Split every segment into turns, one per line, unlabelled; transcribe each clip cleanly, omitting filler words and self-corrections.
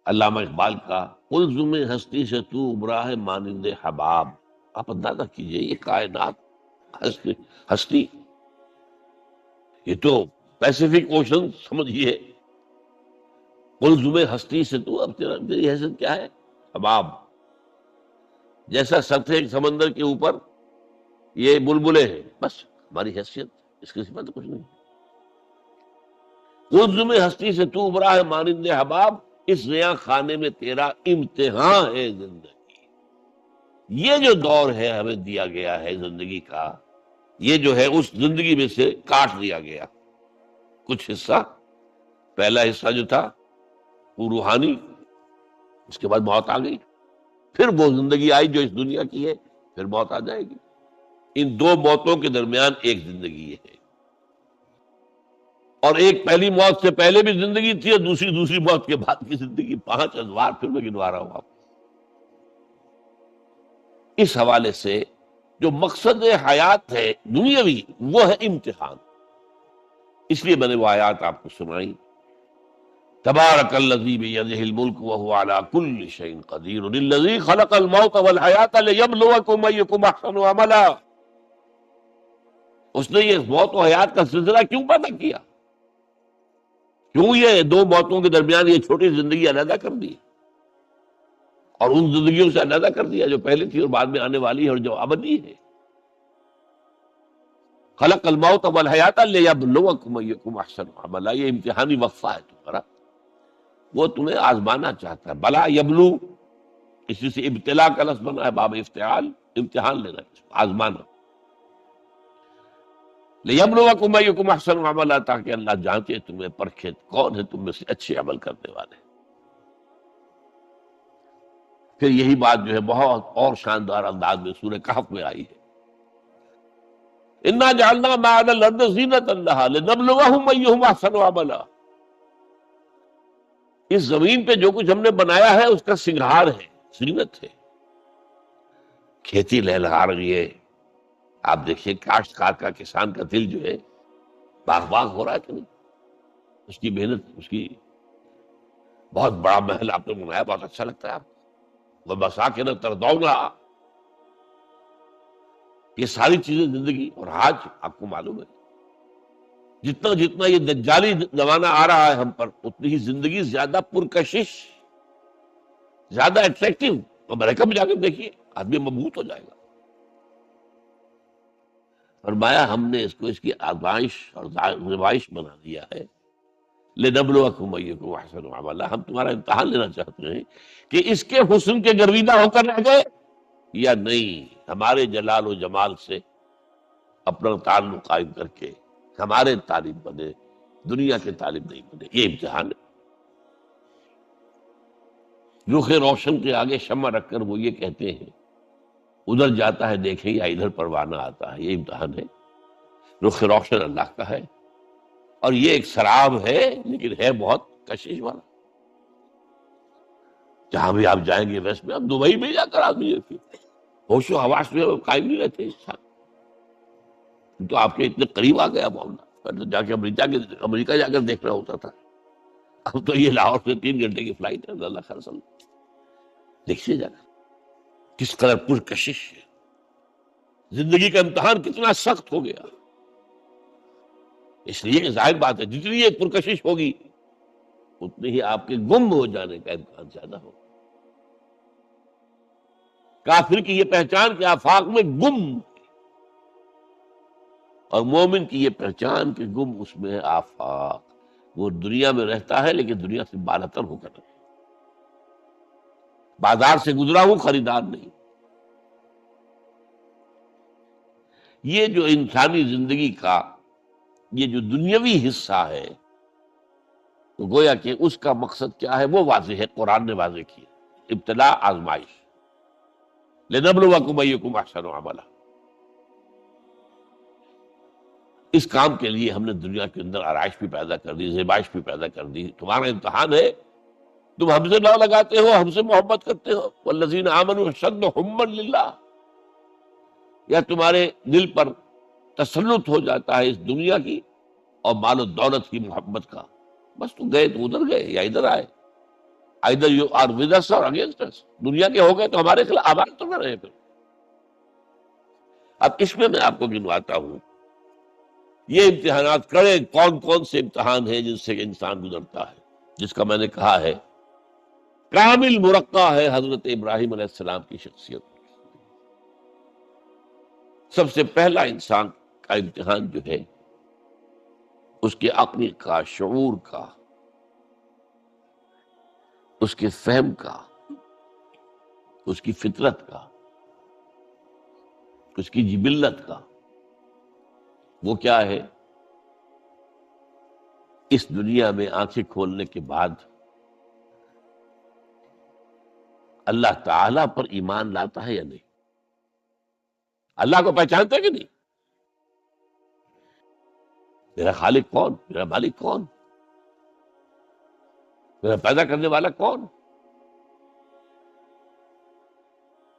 علامہ اقبال کا الزم ہستی سے تو ابرا ہے مانند حباب. آپ اندازہ کیجئے یہ کائنات، ہستی، یہ تو پیسیفک اوشن سمجھیے. الزم ہستی سے تو، اب تیری حیثیت کیا ہے؟ حباب، جیسا سطح سمندر کے اوپر یہ بلبلے ہیں، بس ہماری حیثیت اس کی صفت کچھ نہیں. الزم ہستی سے تو ابرا ہے مانند حباب، اس نیا خانے میں تیرا امتحان ہے زندگی. یہ جو دور ہے ہمیں دیا گیا ہے زندگی کا، یہ جو ہے اس زندگی میں سے کاٹ دیا گیا کچھ حصہ. پہلا حصہ جو تھا وہ روحانی، اس کے بعد موت آ گئی، پھر وہ زندگی آئی جو اس دنیا کی ہے، پھر موت آ جائے گی. ان دو موتوں کے درمیان ایک زندگی ہے، اور ایک پہلی موت سے پہلے بھی زندگی تھی، اور دوسری موت کے بعد کی زندگی. 5 ادوار پھر میں گنوا رہا ہوں آپ. اس حوالے سے جو مقصد حیات ہے دنیاوی، وہ ہے امتحان. اس لیے میں نے وہ آیات آپ کو سنائی. تبارک الذی بیدہ الملک وہو علی کل شیء قدیر الذی خلق الموت والحیات لیبلوکم ایکم احسن عملا. اس نے یہ موت و حیات کا سلسلہ کیوں پیدا کیا؟ کیوں یہ دو موتوں کے درمیان یہ چھوٹی زندگی علیحدہ کر دی اور ان زندگیوں سے علیحدہ کر دیا جو پہلے تھی اور بعد میں آنے والی ہے اور جو ابدی ہے؟ خلق الموت والحیات لیبلوکم ایکم احسن عملا، یہ امتحانی وقفہ ہے تمہارا، وہ تمہیں آزمانا چاہتا ہے. بلا یبلو، اسی سے ابتلا کا لفظ بنا ہے، باب افتعال، امتحان لینا، آزمانا. لیبلوکم ایکم احسن عملا، تاکہ اللہ جانچے تمہیں، پرکھے کون ہے تم میں سے اچھے عمل کرنے والے. پھر یہی بات جو ہے بہت اور شاندار انداز میں سورہ کہف میں آئی ہے. انا جعلنا ما علی الارض زینۃ لها لنبلوہم ایہم احسن عملا. اس زمین پہ جو کچھ ہم نے بنایا ہے اس کا سنگھار ہے، زینت ہے. کھیتی لہلہا رہی ہے، آپ دیکھیے کاشتکار کا، کسان کا دل جو ہے باغ باغ ہو رہا ہے کہ نہیں؟ اس کی محنت، اس کی بہت بڑا محل آپ نے بنایا، بہت اچھا لگتا ہے آپ کو. وَمَسَاكِنَ تَرْضَوْنَهَا، یہ ساری چیزیں زندگی. اور آج آپ کو معلوم ہے جتنا جتنا یہ دجالی زمانہ آ رہا ہے ہم پر، اتنی ہی زندگی زیادہ پرکشش، زیادہ اٹریکٹیو. امریکہ میں جا کر دیکھیے آدمی مبہوت ہو جائے گا. فرمایا ہم نے اس کو اس کی آزمائش اور نمائش بنا دیا ہے. لنبلوکم ایکم احسن عملا، ہم تمہارا امتحان لینا چاہتے ہیں کہ اس کے حسن کے گرویدہ ہو کر رہ گئے یا نہیں، ہمارے جلال و جمال سے اپنا تعلق قائم کر کے ہمارے طالب بنے، دنیا کے طالب نہیں بنے. یہ امتحان ہے. رخ روشن کے آگے شمع رکھ کر وہ یہ کہتے ہیں ادھر جاتا ہے دیکھیں یا ادھر پروانہ آتا ہے. یہ امتحان ہے. رخ روشن اللہ کا ہے، اور یہ ایک سراب ہے لیکن ہے بہت کشش والا. جہاں بھی آپ جائیں گے ویسٹ میں، آپ دبئی میں جا کر آدمی ہوش و حواس میں قائم نہیں رہتے انسان. تو آپ کے اتنے قریب آ گیا معاملہ. پہلے جا کے امریکہ جا کر دیکھنا ہوتا تھا، اب تو یہ لاہور سے 3 گھنٹے کی فلائٹ ہے. اللہ خیر صلی اللہ. دیکھیے جا کر کس قدر پرکشش ہے، زندگی کا امتحان کتنا سخت ہو گیا. اس لیے ظاہر بات ہے جتنی یہ پرکشش ہوگی اتنی ہی آپ کے گم ہو جانے کا امکان زیادہ ہوگا. کافر کی یہ پہچان کہ آفاق میں گم، اور مومن کی یہ پہچان کہ گم اس میں ہے آفاق. وہ دنیا میں رہتا ہے لیکن دنیا سے بالاتر ہو کر رہتا ہے. بازار سے گزرا ہوں، خریدار نہیں. یہ جو انسانی زندگی کا یہ جو دنیاوی حصہ ہے، تو گویا کہ اس کا مقصد کیا ہے وہ واضح ہے، قرآن نے واضح کیا. ابتلا، آزمائش. لنبلوکم ایکم احسن عملا. اس کام کے لیے ہم نے دنیا کے اندر آرائش بھی پیدا کر دی، زیبائش بھی پیدا کر دی. تمہارا امتحان ہے، تم ہم سے نہ لگاتے ہو، ہم سے محبت کرتے ہو. والذین آمنوا اشد حبا للہ، یا تمہارے دل پر تسلط ہو جاتا ہے اس دنیا کی اور مال و دولت کی محبت کا، بس تم گئے تو ادھر گئے یا ادھر آئے. either you are with us or against us. دنیا کے ہو گئے تو ہمارے خلاف، ہمارے تو نہ رہے پھر. اب اس میں آپ کو گنواتا ہوں یہ امتحانات کرے کون کون سے امتحان ہیں جن سے انسان گزرتا ہے، جس کا میں نے کہا ہے کامل مرقع ہے حضرت ابراہیم علیہ السلام کی شخصیت. سب سے پہلا انسان کا امتحان جو ہے اس کے عقل کا، شعور کا، اس کے فہم کا، اس کی فطرت کا، اس کی جبلت کا. وہ کیا ہے؟ اس دنیا میں آنکھیں کھولنے کے بعد اللہ تعالی پر ایمان لاتا ہے یا نہیں؟ اللہ کو پہچانتا ہے کہ نہیں؟ میرا خالق کون؟ میرا مالک کون؟ میرا پیدا کرنے والا کون؟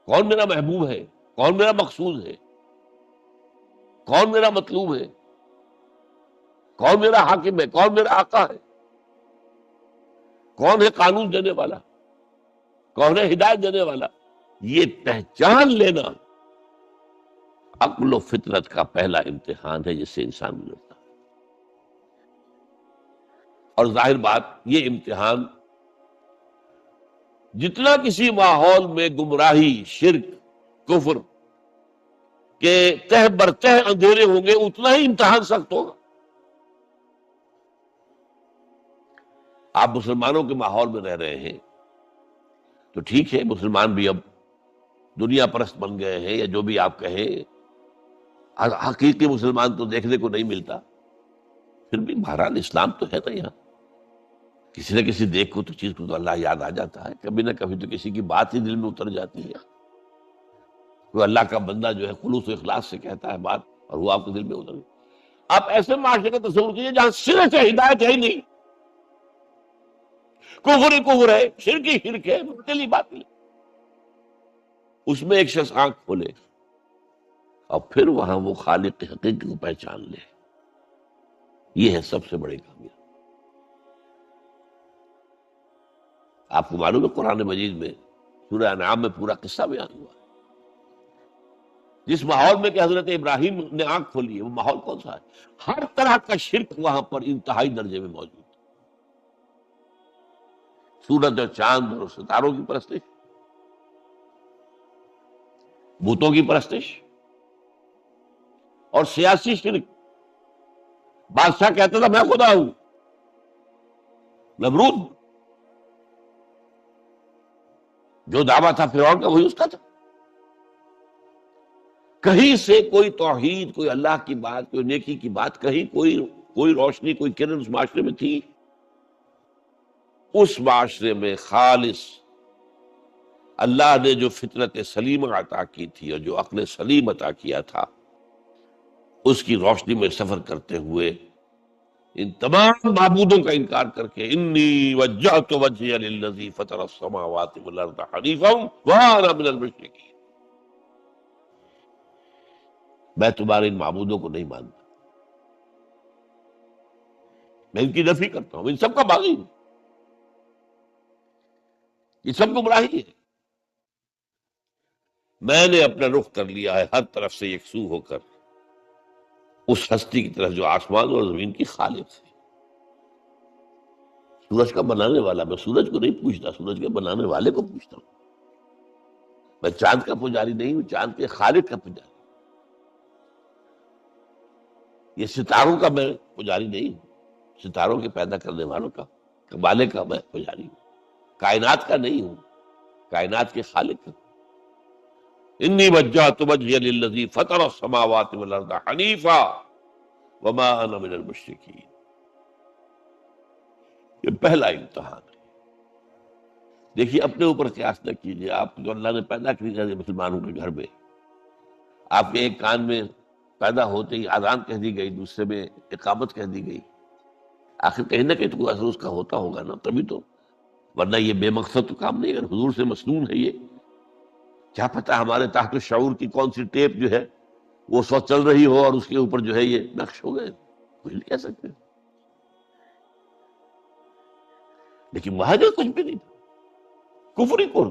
کون میرا محبوب ہے؟ کون میرا مقصود ہے؟ کون میرا مطلوب ہے؟ کون میرا حاکم ہے؟ کون میرا آقا ہے؟ کون ہے قانون دینے والا؟ کون ہے ہدایت دینے والا؟ یہ پہچان لینا عقل و فطرت کا پہلا امتحان ہے جس سے انسان گزرتا ہے. اور ظاہر بات یہ امتحان جتنا کسی ماحول میں گمراہی، شرک، کفر کے تہ برتہ اندھیرے ہوں گے اتنا ہی امتحان سخت ہوگا. آپ مسلمانوں کے ماحول میں رہ رہے ہیں تو ٹھیک ہے، مسلمان بھی اب دنیا پرست بن گئے ہیں یا جو بھی آپ کہیں، حقیقی مسلمان تو دیکھنے کو نہیں ملتا. پھر بھی بہرحال اسلام تو ہے نا. یہاں کسی نہ کسی دیکھ کو تو چیز کو تو اللہ یاد آ جاتا ہے، کبھی نہ کبھی تو کسی کی بات ہی دل میں اتر جاتی ہے. کوئی اللہ کا بندہ جو ہے خلوص و اخلاص سے کہتا ہے بات اور وہ آپ کے دل میں اتر گئی. آپ ایسے معاشرے کا تصور کیجیے جہاں سرے سے ہدایت ہے ہی نہیں، کفر ہی کفر ہے، شرک ہی شرک ہے، باطل ہی باطل ہے. اس میں ایک شخص آنکھ کھولے اور پھر وہاں وہ خالق حقیقی کو پہچان لے. یہ ہے سب سے بڑی کامیابی. آپ کو معلوم ہے قرآن مجید میں سورہ انعام میں پورا قصہ بیان ہوا ہے. جس ماحول میں کہ حضرت ابراہیم نے آنکھ کھولی ہے وہ ماحول کون سا ہے؟ ہر طرح کا شرک وہاں پر انتہائی درجے میں موجود ہے. سورج اور چاند اور ستاروں کی پرستش، بتوں کی پرستش، اور سیاسی شرک. بادشاہ کہتا تھا میں خدا ہوں. نمرود جو دعویٰ تھا فرعون کا وہی اس کا تھا. کہیں سے کوئی توحید، کوئی اللہ کی بات، کوئی نیکی کی بات، کہیں کوئی روشنی، کوئی کرن اس معاشرے میں تھی؟ اس معاشرے میں خالص اللہ نے جو فطرت سلیم عطا کی تھی اور جو عقل سلیم عطا کیا تھا اس کی روشنی میں سفر کرتے ہوئے ان تمام معبودوں کا انکار کر کے انی وجہت وجہی للذی فطر السماوات والارض حنیفا وانا من المشرکین، میں تمہارے ان معبودوں کو نہیں مانتا، میں ان کی نفی کرتا ہوں، ان سب کا باغی ہوں، یہ سب گمراہی ہے. میں نے اپنا رخ کر لیا ہے ہر طرف سے یکسو ہو کر اس ہستی کی طرف جو آسمان اور زمین کی خالق ہے. سورج کا بنانے والا، میں سورج کو نہیں پوچھتا، سورج کے بنانے والے کو پوچھتا ہوں. میں چاند کا پجاری نہیں ہوں، چاند کے خالق کا پجاری. یہ ستاروں کا میں پجاری نہیں ہوں، ستاروں کے پیدا کرنے والوں کا، مالک کا میں پجاری ہوں. کائنات کا نہیں ہوں، کائنات کے خالق کا. انی وجہت وجہی للذی فطر السماوات والارض حنیفا وما انا من المشرکین. یہ پہلا امتحان ہے. دیکھیے اپنے اوپر قیاس نہ کیجیے. آپ جو اللہ نے پیدا کیا مسلمانوں کے گھر میں، آپ کے ایک کان میں پیدا ہوتے ہی اذان کہہ دی گئی، دوسرے میں اقامت کہہ دی گئی. آخر کہیں نہ کہیں تو کوئی اثر اس کا ہوتا ہوگا نا، تبھی تو، ورنہ یہ بے مقصد تو کام نہیں ہے. حضور سے مسنون ہے یہ. کیا پتہ ہمارے تحت الشعور کی کون سی ٹیپ جو ہے وہ سو چل رہی ہو اور اس کے اوپر جو ہے یہ نقش ہو گئے، کچھ نہیں کہہ سکتے. لیکن وہاں جو کچھ بھی نہیں تھا. کفری کفر،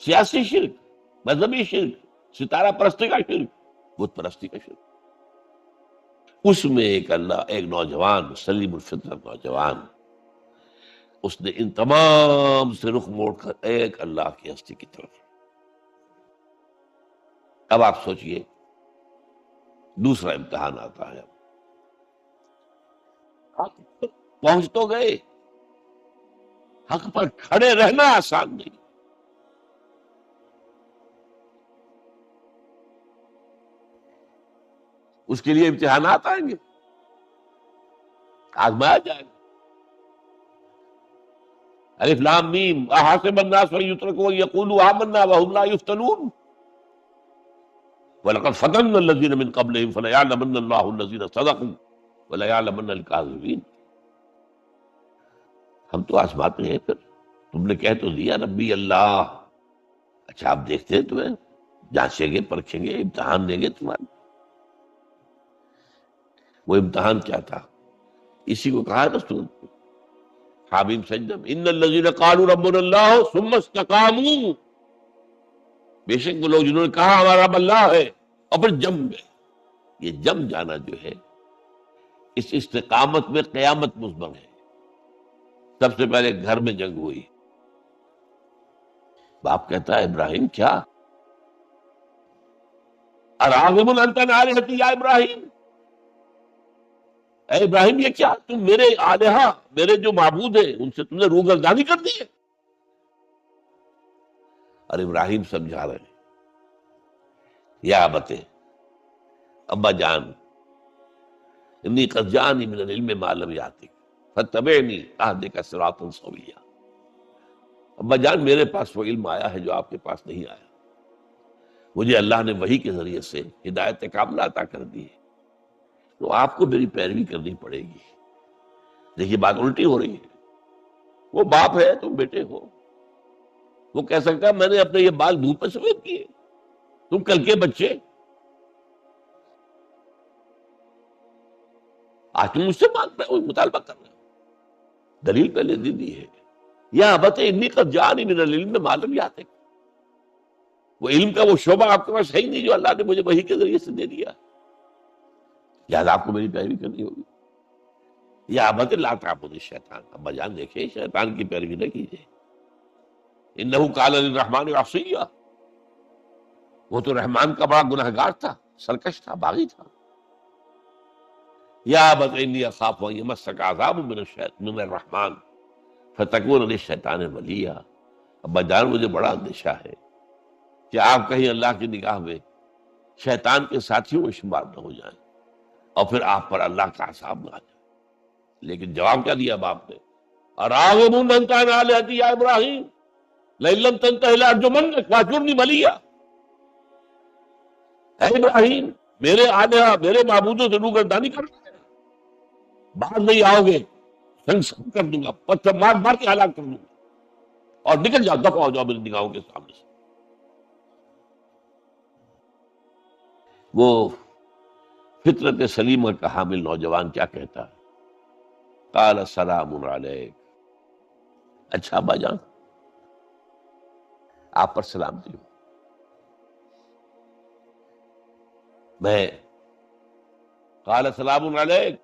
سیاسی شرک، مذہبی شرک، ستارہ پرستی کا شرک، بت پرستی کا شرک. اس میں ایک نوجوان، سلیم الفطرت نوجوان، اس نے ان تمام سے رخ موڑ کر ایک اللہ کی ہستی کی طرف. اب آپ سوچئے دوسرا امتحان آتا ہے. حق پر پہنچ تو گئے، حق پر کھڑے رہنا آسان نہیں. اس کے لیے امتحانات آئیں گے، آزمایا جائے گا. الف لام میم احاسب الناس ان یترکوا ان یقولوا آمنا وهم لا یفتنون وَلَقَدْ فَتَنَّا الَّذِينَ مِن قَبْلِهِمْ فَلَيَعْلَمَنَّ اللَّهُ الَّذِينَ صَدَقُوا وَلَيَعْلَمَنَّ الْكَاذِبِينَ. ہم تو آزماتے ہیں. پھر تم نے کہہ تو دیا ربی اللہ، اچھا آپ دیکھتے ہیں تمہیں جانچیں گے، پرکھیں گے، امتحان لیں گے تمہارے. وہ امتحان کیا تھا؟ اسی کو کہا نا سورۃ حامیم سجدہ میں، ان الذین قالوا ربنا اللہ ثم استقاموا، بے شک وہ لوگ جنہوں نے کہا ہمارا رب اللہ ہے اور پھر جم گئے. یہ جم جانا جو ہے، اس استقامت میں قیامت مضمر ہے. سب سے پہلے گھر میں جنگ ہوئی. باپ کہتا ہے ابراہیم کیا؟ اراغب انت عن آلہتی یا ابراہیم، اے ابراہیم یہ کیا تم میرے آلہہ، میرے جو معبود ہیں ان سے تم نے روگردانی کر دی ہے. اور ابراہیم سمجھا رہے ہیں یا ابتے، ابا جان، انی قد جانی من العلم ما لم یاتک فاتبعنی اہدک صراطا سویا. ابا جان میرے پاس وہ علم آیا ہے جو آپ کے پاس نہیں آیا. مجھے اللہ نے وحی کے ذریعے سے ہدایت کاملہ عطا کر دی ہے، تو آپ کو میری پیروی کرنی پڑے گی. دیکھیے بات الٹی ہو رہی ہے. وہ باپ ہے، تم بیٹے ہو. وہ کہہ سکتا ہے میں نے اپنے یہ بال دھوپ پہ سفید کیے، تم کل کے بچے، آج تم مجھ سے مطالبہ کر رہے ہو. دلیل پہلے دے دی ہے. یا ابت انی قد جانی من العلم ما لم یاتک، وہ علم کا وہ شعبہ آپ کے پاس ہے ہی نہیں جو اللہ نے مجھے وحی کے ذریعے سے دے دیا. لہٰذا آپ کو میری پیروی کرنی ہوگی. یا ابت لا تعبد الشیطان، ابا جان دیکھیں شیطان کی پیروی نہ کیجیے. انہ قال للرحمن عصیا، وہ تو رحمان کا بڑا گنہگار تھا، سرکش تھا، باغی تھا. یا ابت انی اخاف ان یمسک عذاب من الرحمن فتکون للشیطان ولیا. ابا جان مجھے بڑا اندیشہ ہے کہ آپ کہیں اللہ کی نگاہ میں شیطان کے ساتھیوں میں شمار نہ ہو جائیں اور پھر آپ پر اللہ کا عذاب نہ آ جائے. لیکن جواب کیا دیا باپ نے؟ اراغب انت عن آلہتی یا ابراہیم لئن لم تنتہ لارجمنک واہجرنی ملیا. اے ابراہیم میرے آلہہ، میرے معبودوں سے روگردانی کر رہے ہیں، باز نہیں آؤ گے سنگ کر دوں گا، پتھر مار مار کے ہلاک کر دوں گا، اور نکل جاؤ، دفع ہو جاؤ میری نگاہوں کے سامنے سے. وہ فطرت سلیمہ کا حامل نوجوان کیا کہتا ہے؟ قال سلام علیک، اچھا ابا جان آپ پر سلامتی ہو. میں قال سلام علیک،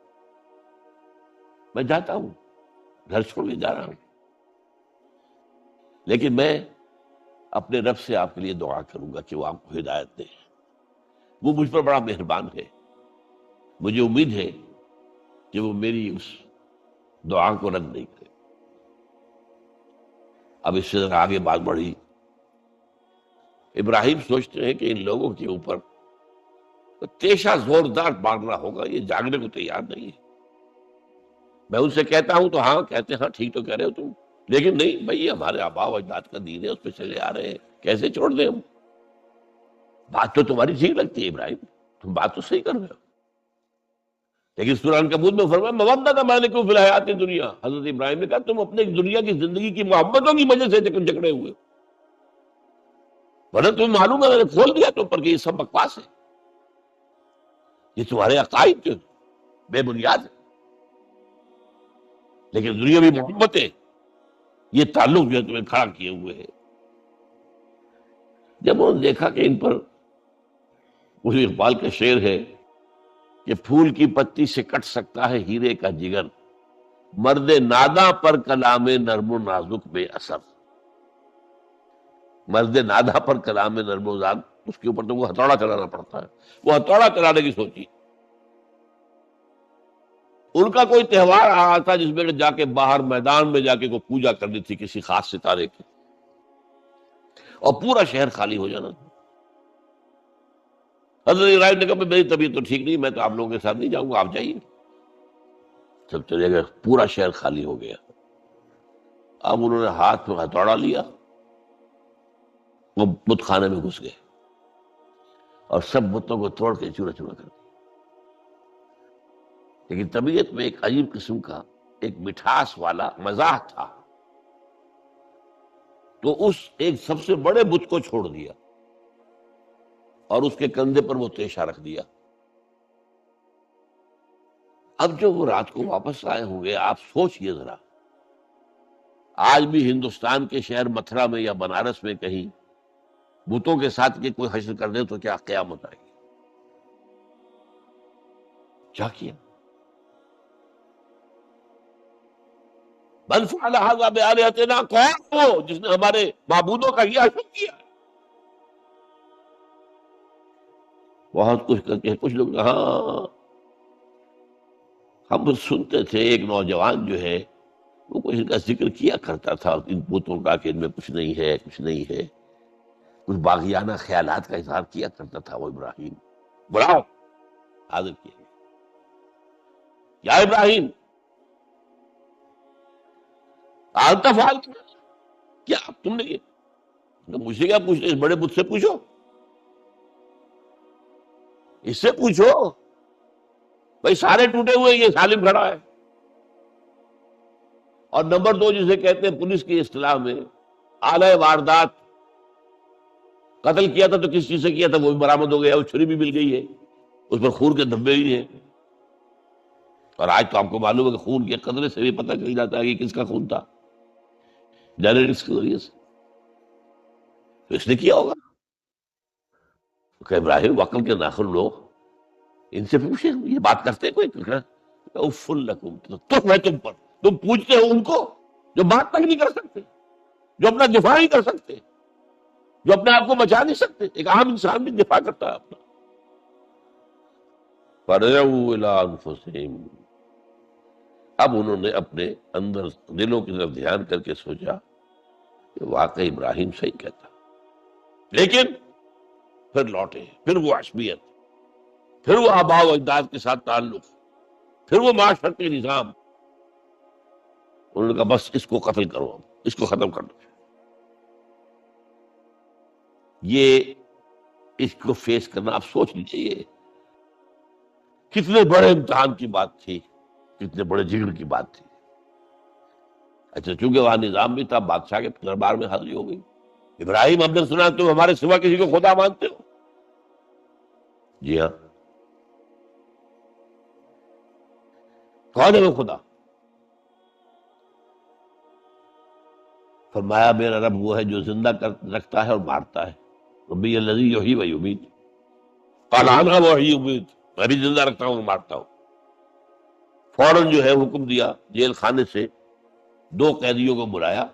میں جاتا ہوں، گھر چھوڑ کے جا رہا ہوں، لیکن میں اپنے رب سے آپ کے لیے دعا کروں گا کہ وہ آپ کو ہدایت دے. وہ مجھ پر بڑا مہربان ہے، مجھے امید ہے کہ وہ میری اس دعا کو رد نہیں کرے. اب اس سے آگے بات بڑھی. ابراہیم سوچتے ہیں کہ ان لوگوں کے اوپر تیشہ زوردار مارنا ہوگا، یہ جاگنے کو تیار نہیں ہے. میں ان سے کہتا ہوں تو ہاں کہتے ہیں، ہاں ٹھیک تو کہہ رہے ہو تم، لیکن نہیں بھائی یہ ہمارے آباء و اجداد کا دین ہے، اس پہ چلے آ رہے ہیں، کیسے چھوڑ دیں ہم؟ بات تو تمہاری ٹھیک لگتی ہے ابراہیم، تم بات تو صحیح کر رہے ہو، لیکن سورہ عنکبوت میں فرمایا مودۃ بینکم فی الحیاۃ الدنیا. حضرت ابراہیم نے کہا تم اپنے دنیا کی زندگی کی محبتوں کی وجہ سے جکڑے ہوئے، ورنہ تمہیں معلوم ہے میں نے کھول دیا تم پر کہ یہ سب بکواس ہے، یہ تمہارے عقائد جو بے بنیاد ہے. لیکن دنیاوی محبتیں یہ تعلق جو ہے تمہیں کھڑا کیے ہوئے ہے. جب انہوں نے دیکھا کہ ان پر، اسی اقبال کا شعر ہے کہ پھول کی پتی سے کٹ سکتا ہے ہیرے کا جگر، مرد ناداں پر کلام نرم و نازک بے اثر. مرد ناداں پر کلام نرم و نازک، اس کے اوپر تو وہ ہتھوڑا چلانا پڑتا ہے. وہ ہتھوڑا چلانے کی سوچی. ان کا کوئی تہوار آ رہا تھا جس میں جا کے باہر میدان میں جا کے کوئی پوجا کرنی تھی کسی خاص ستارے کی، اور پورا شہر خالی ہو جانا تھا. حضرت ابراہیم نے کہا میری طبیعت تو ٹھیک نہیں، میں تو آپ لوگوں کے ساتھ نہیں جاؤں گا، آپ جائیے. سب چلے گئے، پورا شہر خالی ہو گیا. اب انہوں نے ہاتھ میں ہتھوڑا لیا، وہ بت خانے میں گھس گئے اور سب بتوں کو توڑ کے چورا چورا کر دیا. لیکن طبیعت میں ایک عجیب قسم کا ایک مٹھاس والا مزاح تھا، تو اس ایک سب سے بڑے بت کو چھوڑ دیا اور اس کے کندھے پر وہ تیشہ رکھ دیا. اب جو وہ رات کو واپس آئے ہوں گے، آپ سوچئے ذرا، آج بھی ہندوستان کے شہر متھرا میں یا بنارس میں کہیں بتوں کے ساتھ کے کوئی حشر کر دے تو کیا قیامت آئے گی. کیا کیا؟ من فعل ھذا بآلہتنا، کون وہ جس نے ہمارے معبودوں کا یہ حشر کیا؟ بہت کچھ کر کے کچھ لوگ، ہاں ہم سنتے تھے ایک نوجوان جو ہے وہ کچھ ان کا ذکر کیا کرتا تھا ان بتوں کا کہ ان میں کچھ نہیں ہے، کچھ نہیں ہے، کچھ باغیانہ خیالات کا اظہار کیا کرتا تھا. وہ ابراہیم بلاؤ، حاضر کیا گیا. یا ابراہیم انت فعلت، کیا تم نے یہ؟ مجھ سے کیا پوچھتے، اس بڑے بت سے پوچھو، اس سے پوچھو. بھائی سارے ٹوٹے ہوئے، یہ سالم کھڑا ہے. اور نمبر دو، جسے کہتے ہیں پولیس کی اصطلاح میں آلہ واردات، قتل کیا تھا تو کس چیز سے کیا تھا وہ بھی برآمد ہو گیا، وہ چھری بھی مل گئی ہے، اس پر خون کے دھبے بھی ہیں. اور آج تو آپ کو معلوم ہے کہ خون کے قطرے سے بھی پتہ چل جاتا ہے کہ کس کا خون تھا، جینیٹکس کے ذریعے سے. تو اس نے کیا ہوگا کہ ابراہیم عقل کے ناخن لو، ان سے پوچھے یہ بات کرتے کوئی؟ اف لکم، تو ہے تم پر، تم پوچھتے ہو ان کو جو بات تک نہیں کر سکتے، جو اپنا دفاع نہیں کر سکتے، جو اپنے آپ کو بچا نہیں سکتے. ایک عام انسان بھی دفاع کرتا ہے اپنا. فَرَجَعُوا إِلَىٰ أَنفُسِهِمْ، اب انہوں نے اپنے اندر دلوں کی طرف دھیان کر کے سوچا کہ واقعی ابراہیم صحیح کہتا. لیکن پھر لوٹے، پھر وہ عصبیت، پھر وہ آباء و اجداد کے ساتھ تعلق، پھر وہ معاشرتی نظام. انہوں نے کہا بس اس کو قتل کرو، اب اس کو ختم کر دو. یہ اس کو فیس کرنا، آپ سوچ لیجیے یہ کتنے بڑے امتحان کی بات تھی، کتنے بڑے جگر کی بات تھی. اچھا چونکہ وہاں نظام بھی تھا، بادشاہ کے دربار میں حاضری ہو گئی. ابراہیم ہم نے سنا تم ہمارے سوا کسی کو خدا مانتے ہو؟ جی ہاں. کون ہے وہ خدا؟ فرمایا میرا رب وہ ہے جو زندہ رکھتا ہے اور مارتا ہے. ربی الذی یحیی و یمیت، قال انا احیی و امیت، میں بھی زندہ رکھتا ہوں اور مارتا ہوں. فوراً جو ہے حکم دیا، جیل خانے سے 2 قیدیوں کو بلایا،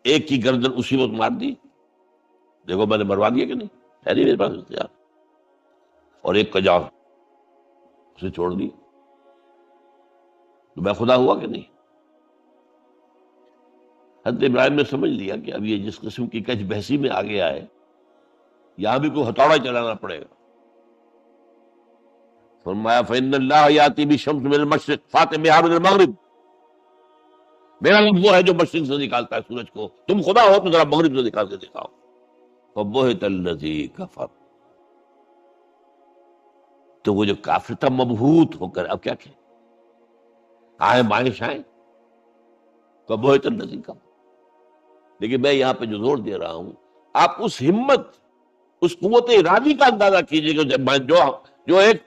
ایک کی گردن اسی وقت مار دی، دیکھو میں نے مروا دیا کہ نہیں، ہے نہیں میرے پاس اختیار. اور ایک کا جاؤ، اسے چھوڑ دی. تو میں خدا ہوا کہ نہیں؟ حضرت ابراہیم نے سمجھ لیا کہ اب یہ جس قسم کی کچ بحثی میں آ گیا ہے، یہاں بھی کوئی ہتھوڑا چلانا پڑے گا. فرمایا فإن اللہ یاتی بالشمس من المشرق فأت بہا من المغرب، میرا رب وہ ہے جو مشرق سے نکالتا ہے سورج کو، تم خدا ہو تو ذرا مغرب سے نکال کے دکھاؤ. فبہت الذی کفر، تو وہ جو کافر تھا مبہوت ہو کر اب کیا کہ آئے بائیں شائیں، فبہت الذی کفر. لیکن میں یہاں پہ جو زور دے رہا ہوں، آپ اس ہمت، اس قوت ارادی کا اندازہ کیجیے کہ جو ایک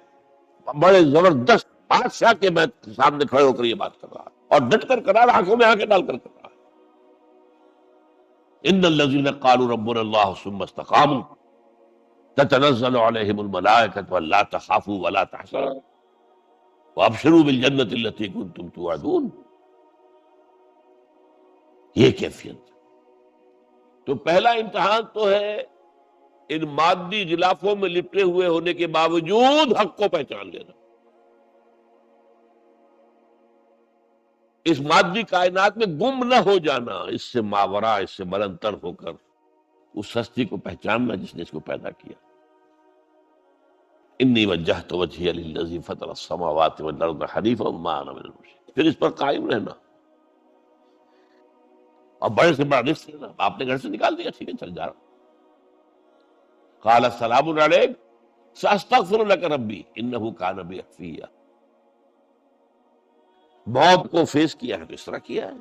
بڑے زبردست بادشاہ کے میں سامنے کھڑے ہو کر یہ بات کر رہا ہے، اور ڈٹ کر کرا رہا، آنکھوں میں آنکھیں ڈال کر رہا ہے. ان الذين قالوا ربنا الله ثم استقاموا تتنزل عليهم الملائكة الا تخافوا ولا تحزنوا وابشروا بالجنة التي كنتم توعدون. یہ کیفیت. تو پہلا امتحان تو ہے ان مادی غلافوں میں لپٹے ہوئے ہونے کے باوجود حق کو پہچان لینا. اس مادی کائنات میں گم نہ ہو جانا، اس سے ماورا، اس سے بلندتر ہو کر اس ہستی کو پہچاننا جس نے اس کو پیدا کیا. انی وجہت وجہی للذی فطر السماوات والارض حنیفا وما انا من المشرکین. پھر اس پر قائم رہنا اور بڑے سے بڑا رزق لینا. آپ نے گھر سے نکال دیا، ٹھیک ہے چل جا رہا. قال السلام علیک ساستغفر لک ربی انہ کان بی حفیہ. موت کو فیس کیا ہے تو اس طرح کیا ہے.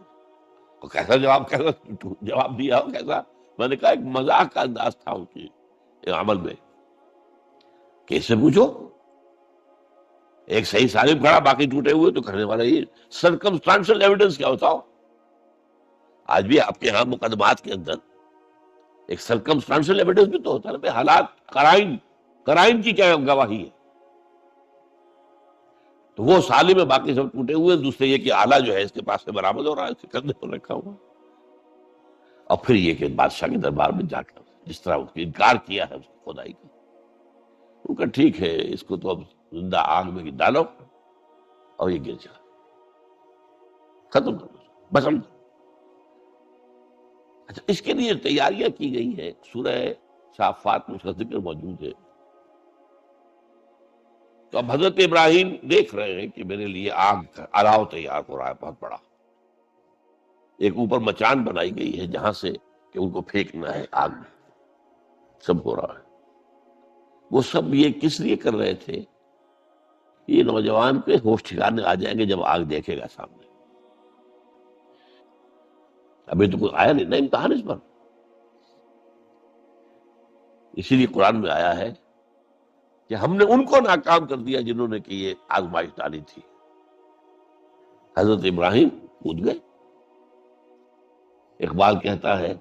اور کیسا جواب دیا ہو کیسا. میں نے کہا ایک مذاق کا انداز تھا ان کے عمل میں کہ اس سے پوچھو ایک صحیح سالم کھڑا باقی ٹوٹے ہوئے تو کہنے والا یہ سرکمسٹانشل ایویڈنس کیا ہوتا ہو. آج بھی آپ کے ہاں مقدمات کے اندر ایک سرکمسٹانشل ایویڈنس بھی تو ہوتا ہے نا. حالات قرائن کی کیا گواہی ہے. تو وہ سالم ہے باقی سب ٹوٹے ہوئے. دوسرے یہ کہ آلہ جو ہے اس کے پاس سے برآمد ہو رہا ہے، اس کے کندھے پر رکھا ہوا. اور پھر یہ کہ بادشاہ کے دربار میں جا کر جس طرح اس کو انکار کیا ہے اس کی خدائی کا. ان کا ٹھیک ہے اس کو تو اب زندہ آگ میں ڈالو اور یہ گر جائے، ختم کر دو بس. ہم اچھا اس کے لیے تیاریاں کی گئی ہیں. سورہ صافات میں اس کا ذکر موجود ہے. تو اب حضرت ابراہیم دیکھ رہے ہیں کہ میرے لیے آگ کا الاؤ تیار ہو رہا ہے بہت بڑا. ایک اوپر مچان بنائی گئی ہے جہاں سے کہ ان کو پھینکنا ہے آگ میں. سب ہو رہا ہے. وہ سب یہ کس لیے کر رہے تھے؟ یہ نوجوان کے ہوش ٹھکانے آ جائیں گے جب آگ دیکھے گا سامنے. ابھی تو کوئی آیا نہیں نا امتحان اس پر. اسی لیے قرآن میں آیا ہے کہ ہم نے ان کو ناکام کر دیا جنہوں نے کہ یہ آزمائش ڈالی تھی. حضرت ابراہیم کود گئے. اقبال کہتا ہے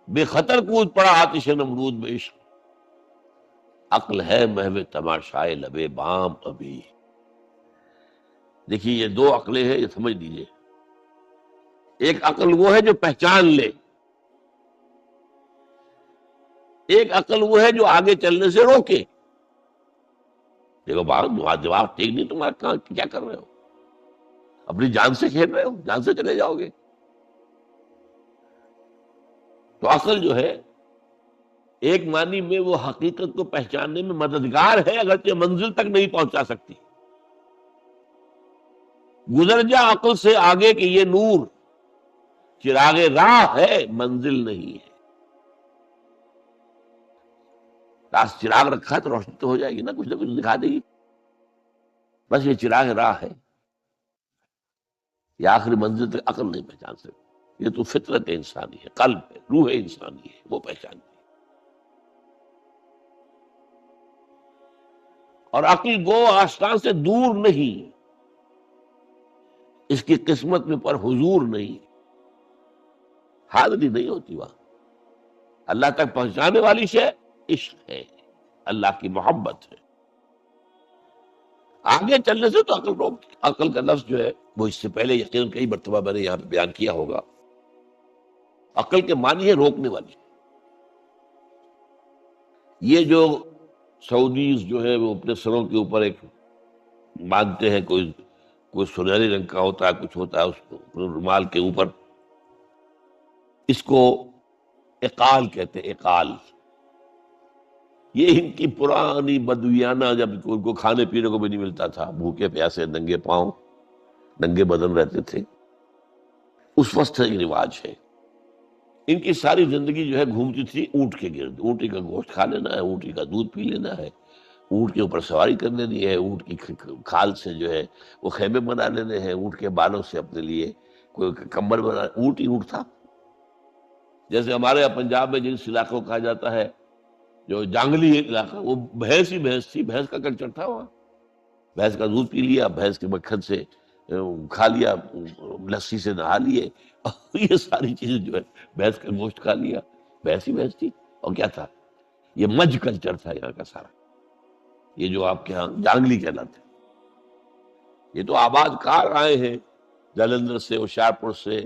بے خطر کود پڑا آتش نمرود میں عشق، عقل ہے محو تماشائے لبے بام ابھی. دیکھیے یہ دو عقلیں ہیں، یہ سمجھ لیجیے. ایک عقل وہ ہے جو پہچان لے، ایک عقل وہ ہے جو آگے چلنے سے روکے. دیکھو جواب ٹھیک نہیں تمہارا، کیا کر رہے ہو؟ اپنی جان سے کھیل رہے ہو، جان سے چلے جاؤ گے. تو عقل جو ہے ایک معنی میں وہ حقیقت کو پہچاننے میں مددگار ہے، اگرچہ منزل تک نہیں پہنچا سکتی. گزر جا عقل سے آگے کہ یہ نور چراغ راہ ہے منزل نہیں ہے. راس چراغ رکھا ہے تو روشنی تو ہو جائے گی نا، کچھ نہ کچھ دکھا دے گی. بس یہ چراغ راہ ہے، یہ آخری منزل تک عقل نہیں پہچان سکتی. یہ تو فطرت انسانی ہے، قلب ہے، روح انسانی ہے، وہ پہچانتی ہے. اور عقل گو آستان سے دور نہیں، اس کی قسمت میں پر حضور نہیں، حاضری نہیں ہوتی وہاں. اللہ تک پہنچانے والی شے عشق ہے، اللہ کی محبت ہے. آگے چلنے سے تو عقل روک. عقل کا لفظ جو ہے وہ اس سے پہلے یقیناً کئی مرتبہ میں نے یہاں پہ بیان کیا ہوگا. عقل کے معنی ہے روکنے والی. یہ جو سعودیز جو ہے وہ اپنے سروں کے اوپر ایک باندھتے ہیں، کوئی سنہری رنگ کا ہوتا ہے، کچھ ہوتا ہے اس کو رومال کے اوپر. اس کو اقال کہتے ہیں، اقال. یہ ان کی پرانی بدویانہ، جب ان کو کھانے پینے کو بھی نہیں ملتا تھا، بھوکے پیاسے ننگے پاؤں ننگے بدن رہتے تھے، اس وقت سے یہ رواج ہے. ان کی ساری زندگی جو ہے گھومتی تھی اونٹ کے گرد. اونٹی کا گوشت کھا لینا ہے، اونٹی کا دودھ پی لینا ہے، اونٹ کے اوپر سواری کر لینی ہے، اونٹ کی کھال سے جو ہے وہ خیمے بنا لینے ہیں، اونٹ کے بالوں سے اپنے لیے کوئی کمبل بنا. اونٹ ہی اونٹ تھا. جیسے ہمارے یہاں پنجاب میں جس علاقے کو کہا جاتا ہے جو جانگلی علاقہ، وہ بھینس ہی بھینس تھی، بھینس کا کلچر تھا وہاں. بھینس کا دودھ پی لیا، بھینس کے مکھن سے کھا لیا، لسی سے نہا لیے، یہ ساری چیزیں جو ہے، بھینس کا گوشت کھا لیا، بھینس ہی بھینس تھی، اور کیا تھا؟ یہ مج کلچر تھا یہاں کا سارا، یہ جو آپ کے ہاں جانگلی کہلاتے، یہ تو آباد کار آئے ہیں جلندھر سے، ہوشیارپور سے،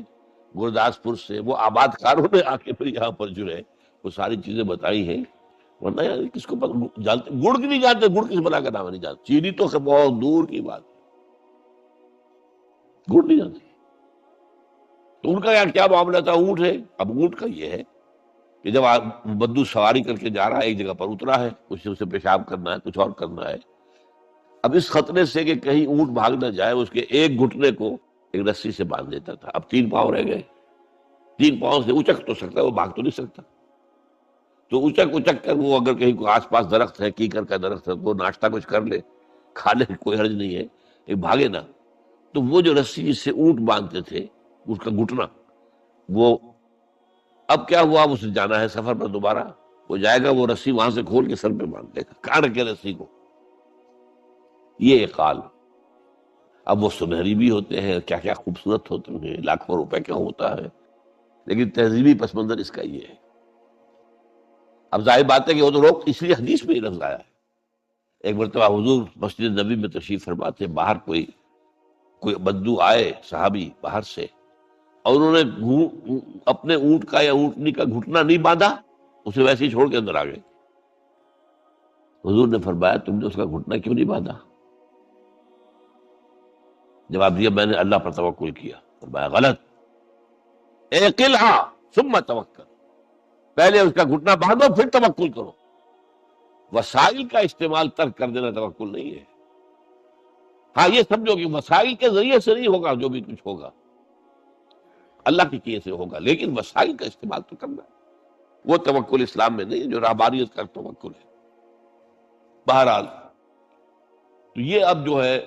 گرداسپور سے، وہ آباد کاروں نے آ کے پھر یہاں پر جو ہے وہ ساری چیزیں بتائی ہیں، ورنہ یار کس کو جانتے، گڑ کی نہیں جانتے، گڑ کس بلا کا نام نہیں جانتے، چینی تو بہت دور کی بات، گڑ نہیں جانتے۔ تو ان کا یار کیا معاملہ تھا؟ اونٹ ہے، اب اونٹ کا یہ ہے کہ جب بدو سواری کر کے جا رہا ہے، ایک جگہ پر اترا ہے، اسے پیشاب کرنا ہے، کچھ اور کرنا ہے، اب اس خطرے سے کہ کہیں اونٹ بھاگ نہ جائے، اس کے ایک گھٹنے کو ایک رسی سے باندھ دیتا تھا، اب 3 پاؤں رہ گئے، 3 پاؤں سے اچک تو سکتا ہے، وہ بھاگ تو نہیں سکتا، تو اچک اچک کر وہ اگر کہیں کوئی آس پاس درخت ہے، کیکر کا درخت ہے، تو ناشتہ کچھ کر لے، کھا لے، کوئی حرج نہیں ہے، ایک بھاگے نا۔ تو وہ جو رسی جس سے اونٹ باندھتے تھے، اس کا گھٹنا، وہ اب کیا ہوا، اسے جانا ہے سفر پر دوبارہ، وہ جائے گا، وہ رسی وہاں سے کھول کے سر پہ باندھ دے گا، کاٹ کے رسی کو، یہ اقال۔ اب وہ سنہری بھی ہوتے ہیں، کیا کیا خوبصورت ہوتے ہیں، لاکھوں روپے کا ہوتا ہے، لیکن تہذیبی پس منظر اس کا یہ ہے۔ اب ظاہر بات ہے کہ وہ تو لوگ، اس لیے حدیث میں یہ لفظ آیا ہے۔ ایک مرتبہ حضور مسجد نبی میں تشریف فرما تھے، باہر کوئی بدو آئے صحابی باہر سے، اور انہوں نے اپنے اونٹ کا یا اونٹنی کا گھٹنا نہیں باندھا، اسے ویسے ہی چھوڑ کے اندر آ گئے۔ حضور نے فرمایا تم نے اس کا گھٹنا کیوں نہیں باندھا؟ جواب دیا میں نے اللہ پر توکل کیا۔ فرمایا غلط، اعقلھا ثم توکل، پہلے اس کا گھٹنا باندھو پھر توکل کرو۔ وسائل کا استعمال ترک کر دینا توکل نہیں ہے۔ ہاں یہ سمجھو کہ وسائل کے ذریعے سے نہیں ہوگا، جو بھی کچھ ہوگا اللہ کی چیز سے ہوگا، لیکن وسائل کا استعمال تو کرنا ہے، وہ توکل اسلام میں نہیں ہے جو رہبانیت کا توکل ہے۔ بہرحال تو یہ اب جو ہے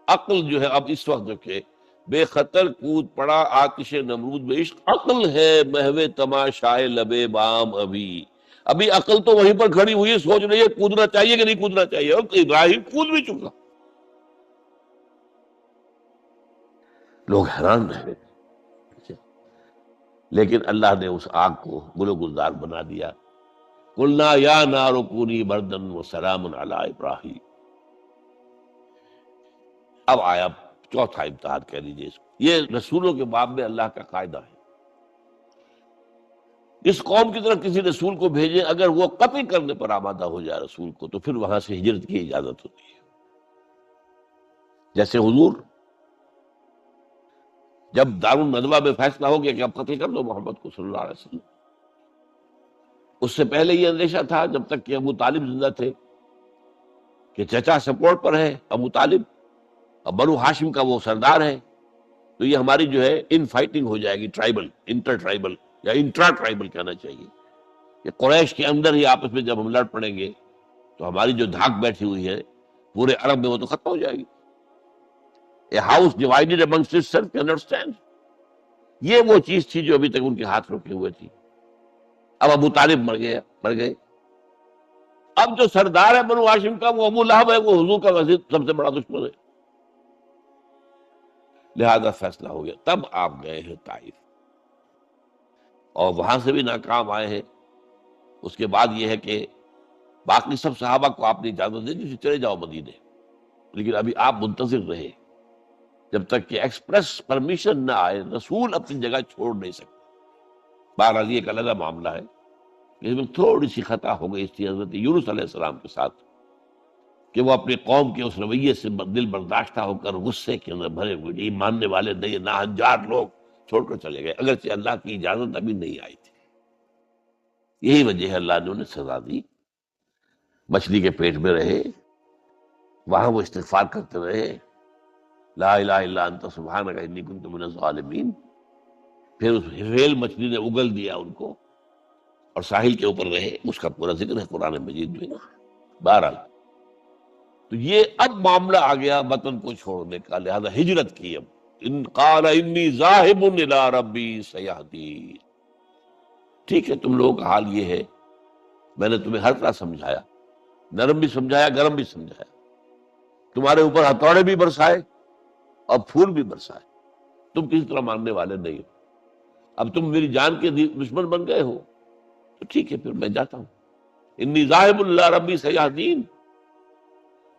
عقل جو ہے، اب اس وقت جو کہ بے خطر کود پڑا آتش نمرود میں عشق، عقل ہے محو تماشائے لبے بام، ابھی عقل تو وہیں پر کھڑی ہوئی ہے، سوچ رہی ہے کودنا چاہیے کہ نہیں کودنا چاہیے، اور ابراہیم کود بھی چکا۔ لوگ حیران رہے، لیکن اللہ نے اس آگ کو گل و گلزار بنا دیا۔ قلنا یا نار کونی بردن وسلام علی ابراہیم۔ اب آیا چوتھا امتحان کہہ لیجیے اس کو، یہ رسولوں کے باب میں اللہ کا قاعدہ ہے، اس قوم کی طرف کسی رسول کو بھیجیں، اگر وہ قتل کرنے پر آمادہ ہو جائے رسول کو، تو پھر وہاں سے ہجرت کی اجازت ہوتی ہے۔ جیسے حضور جب دارالندوہ میں فیصلہ ہو گیا کہ اب قتل کر دو محمد کو صلی اللہ علیہ وسلم، اس سے پہلے یہ اندیشہ تھا جب تک کہ ابو طالب زندہ تھے کہ چچا سپورٹ پر ہے ابو طالب، اب بنو ہاشم کا وہ سردار ہے، تو یہ ہماری جو ہے ان فائٹنگ ہو جائے گی، ٹرائبل، انٹر ٹرائبل یا انٹرا ٹرائبل کہنا چاہیے، کہ قریش کے اندر ہی آپس میں جب ہم لڑ پڑیں گے تو ہماری جو دھاک بیٹھی ہوئی ہے پورے عرب میں وہ تو ختم ہو جائے گی۔ A house divided amongst itself can not stand, یہ وہ چیز تھی جو ابھی تک ان کے ہاتھ رکے ہوئے تھی۔ اب ابو طالب مر گئے، اب جو سردار ہے بنو ہاشم کا وہ ابو لہب ہے، وہ حضور کا وزیر سب سے بڑا دشمن ہے، لہذا فیصلہ ہو گیا۔ تب آپ گئے ہیں طائف، اور وہاں سے بھی ناکام آئے ہیں۔ اس کے بعد یہ ہے کہ باقی سب صحابہ کو آپ نے اجازت دے دی چلے جاؤ مدینے، لیکن ابھی آپ منتظر رہے جب تک کہ ایکسپریس پرمیشن نہ آئے، رسول اپنی جگہ چھوڑ نہیں سکتے۔ بہرحال یہ ایک علیحدہ معاملہ ہے، اس میں تھوڑی سی خطا ہو گئی تھی حضرت یونس علیہ السلام کے ساتھ، کہ وہ اپنی قوم کے اس رویے سے دل برداشتہ ہو کر غصے کے اندر بھرے ہوئے، یہ ماننے والے نہیں، ناہنجار لوگ چھوڑ کر چلے گئے، اگرچہ اللہ کی اجازت ابھی نہیں آئی تھی۔ یہی وجہ ہے اللہ نے انہیں سزا دی، مچھلی کے پیٹ میں رہے، وہاں وہ استغفار کرتے رہے، لا الہ الا انت سبحانک انی کنت من الظالمین، پھر اس ہیل مچھلی نے اگل دیا ان کو، اور ساحل کے اوپر رہے، اس کا پورا ذکر ہے قرآن مجید میں۔ بہرحال تو یہ اب معاملہ آ گیا وطن کو چھوڑنے کا، لہذا ہجرت کی۔ اب ان قال انی ذاہب الی ربی سیہدین، ٹھیک ہے تم لوگوں کا حال یہ ہے، میں نے تمہیں ہر طرح سمجھایا، نرم بھی سمجھایا، گرم بھی سمجھایا، تمہارے اوپر ہتھوڑے بھی برسائے اور پھول بھی برسائے. تم کسی طرح ماننے والے نہیں ہو. اب تم میری جان کے دشمن بن گئے ہو تو ٹھیک ہے، پھر میں جاتا ہوں. انی ذاہب اللہ ربی سیہدین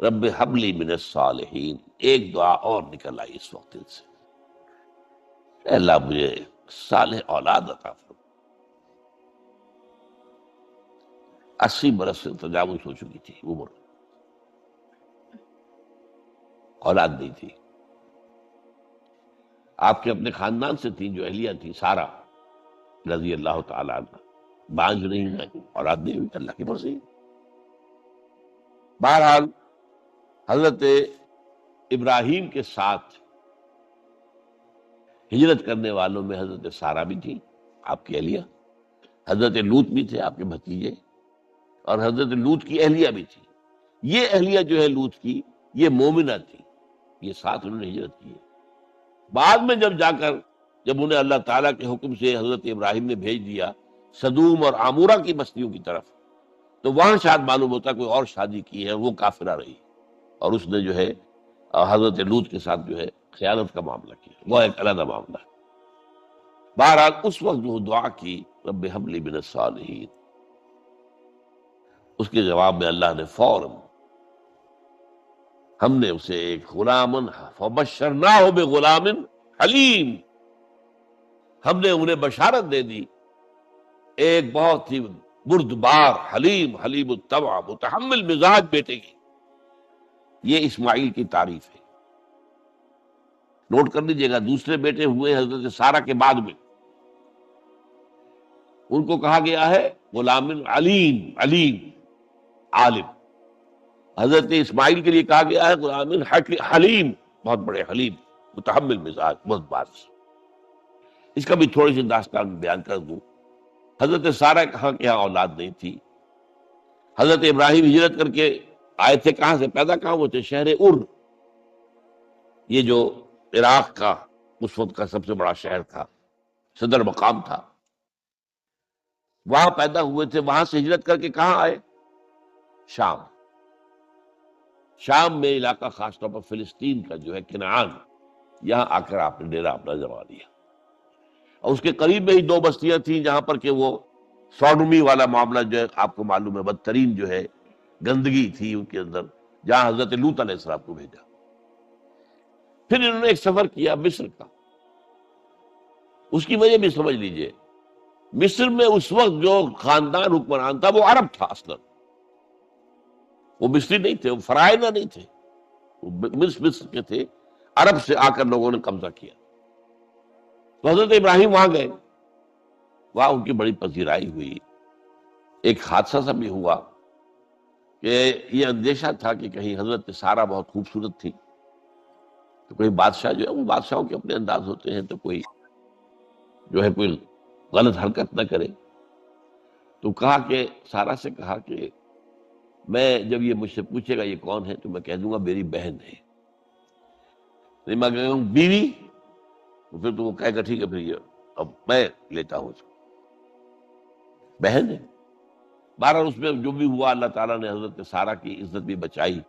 رب ہب لی من الصالحین. ایک دعا اور نکل آئی اس وقت دل سے، اے اللہ مجھے صالح اولاد عطا فرما. 80 برس سے تجاوز ہو چکی تھی عمر، اولاد نہیں تھی. آپ کے اپنے خاندان سے تھیں جو اہلیہ تھی سارا رضی اللہ تعالیٰ عنہ، بانجھ نہیں ہوئی، اولاد نہیں ہوئی، اللہ کی مرضی. بہرحال حضرت ابراہیم کے ساتھ ہجرت کرنے والوں میں حضرت سارا بھی تھی آپ کی اہلیہ، حضرت لوط بھی تھے آپ کے بھتیجے، اور حضرت لوط کی اہلیہ بھی تھی. یہ اہلیہ جو ہے لوط کی، یہ مومنہ تھی، یہ ساتھ انہوں نے ہجرت کی ہے. بعد میں جب انہیں اللہ تعالیٰ کے حکم سے حضرت ابراہیم نے بھیج دیا سدوم اور عامورہ کی بستیوں کی طرف، تو وہاں شاید معلوم ہوتا کوئی اور شادی کی ہے، وہ کافرہ رہی، اور اس نے جو ہے حضرت لوط کے ساتھ جو ہے خیانت کا معاملہ کیا، وہ ایک علیحدہ معاملہ ہے. بہرحال اس وقت جو دعا کی رب ہب لی من الصالحین، اس کے جواب میں اللہ نے فوراً ہم نے اسے ایک غلامن فبشرناہ بغلام حلیم، ہم نے انہیں بشارت دے دی ایک بہت ہی بردبار، حلیم الطبع، متحمل مزاج بیٹے کی. یہ اسماعیل کی تعریف ہے. نوٹ کر لیجیے گا، دوسرے بیٹے ہوئے حضرت سارہ کے بعد میں، ان کو کہا گیا ہے غلام علیم عالم. حضرت اسماعیل کے لیے کہا گیا ہے غلام حلیم، بہت بڑے حلیم، متحمل مزاج، بہت باز. اس کا بھی تھوڑی سی داستان بیان کر دوں. حضرت سارہ کہاں کے یہاں اولاد نہیں تھی. حضرت ابراہیم ہجرت کر کے آئے تھے، کہاں سے پیدا کہاں ہوئے تھے؟ شہر یہ جو عراق کا اس وقت کا سب سے بڑا شہر تھا، صدر مقام تھا، وہاں پیدا ہوئے تھے. وہاں سے ہجرت کر کے کہاں آئے؟ شام میں علاقہ، خاص طور پر فلسطین کا جو ہے کنعان، یہاں آ کر آپ نے ڈیرا اپنا جما دیا. اور اس کے قریب میں ہی 2 بستیاں تھیں جہاں پر کہ وہ سوڈومی والا معاملہ جو ہے آپ کو معلوم ہے، بدترین جو ہے گندگی تھی ان کے اندر، جہاں حضرت لوط علیہ السلام کو بھیجا. پھر انہوں نے ایک سفر کیا مصر کا. اس کی وجہ بھی سمجھ لیجئے، مصر میں اس وقت جو خاندان حکمران تھا وہ عرب تھا اصلا، وہ مصری نہیں تھے، وہ فرائضہ نہیں تھے، وہ مصر کے تھے. عرب سے آ کر لوگوں نے قبضہ کیا. تو حضرت ابراہیم وہاں گئے، وہاں ان کی بڑی پذیرائی ہوئی. ایک حادثہ سا بھی ہوا کہ یہ اندیشہ تھا کہ کہیں حضرت سارہ بہت خوبصورت تھی، تو کوئی بادشاہ جو ہے، وہ بادشاہوں کے اپنے انداز ہوتے ہیں، تو کوئی جو ہے کوئی غلط حرکت نہ کرے. تو کہا کہ سارہ سے کہا کہ میں جب یہ مجھ سے پوچھے گا یہ کون ہے تو میں کہہ دوں گا میری بہن ہے. نہیں میں کہوں بیوی، تو پھر تو وہ کہے گا ٹھیک ہے پھر یہ اب میں لیتا ہوں اس کو، بہن ہے. بہرحال اس میں جو بھی ہوا، اللہ تعالیٰ نے حضرت سارہ کی عزت بھی بچائی.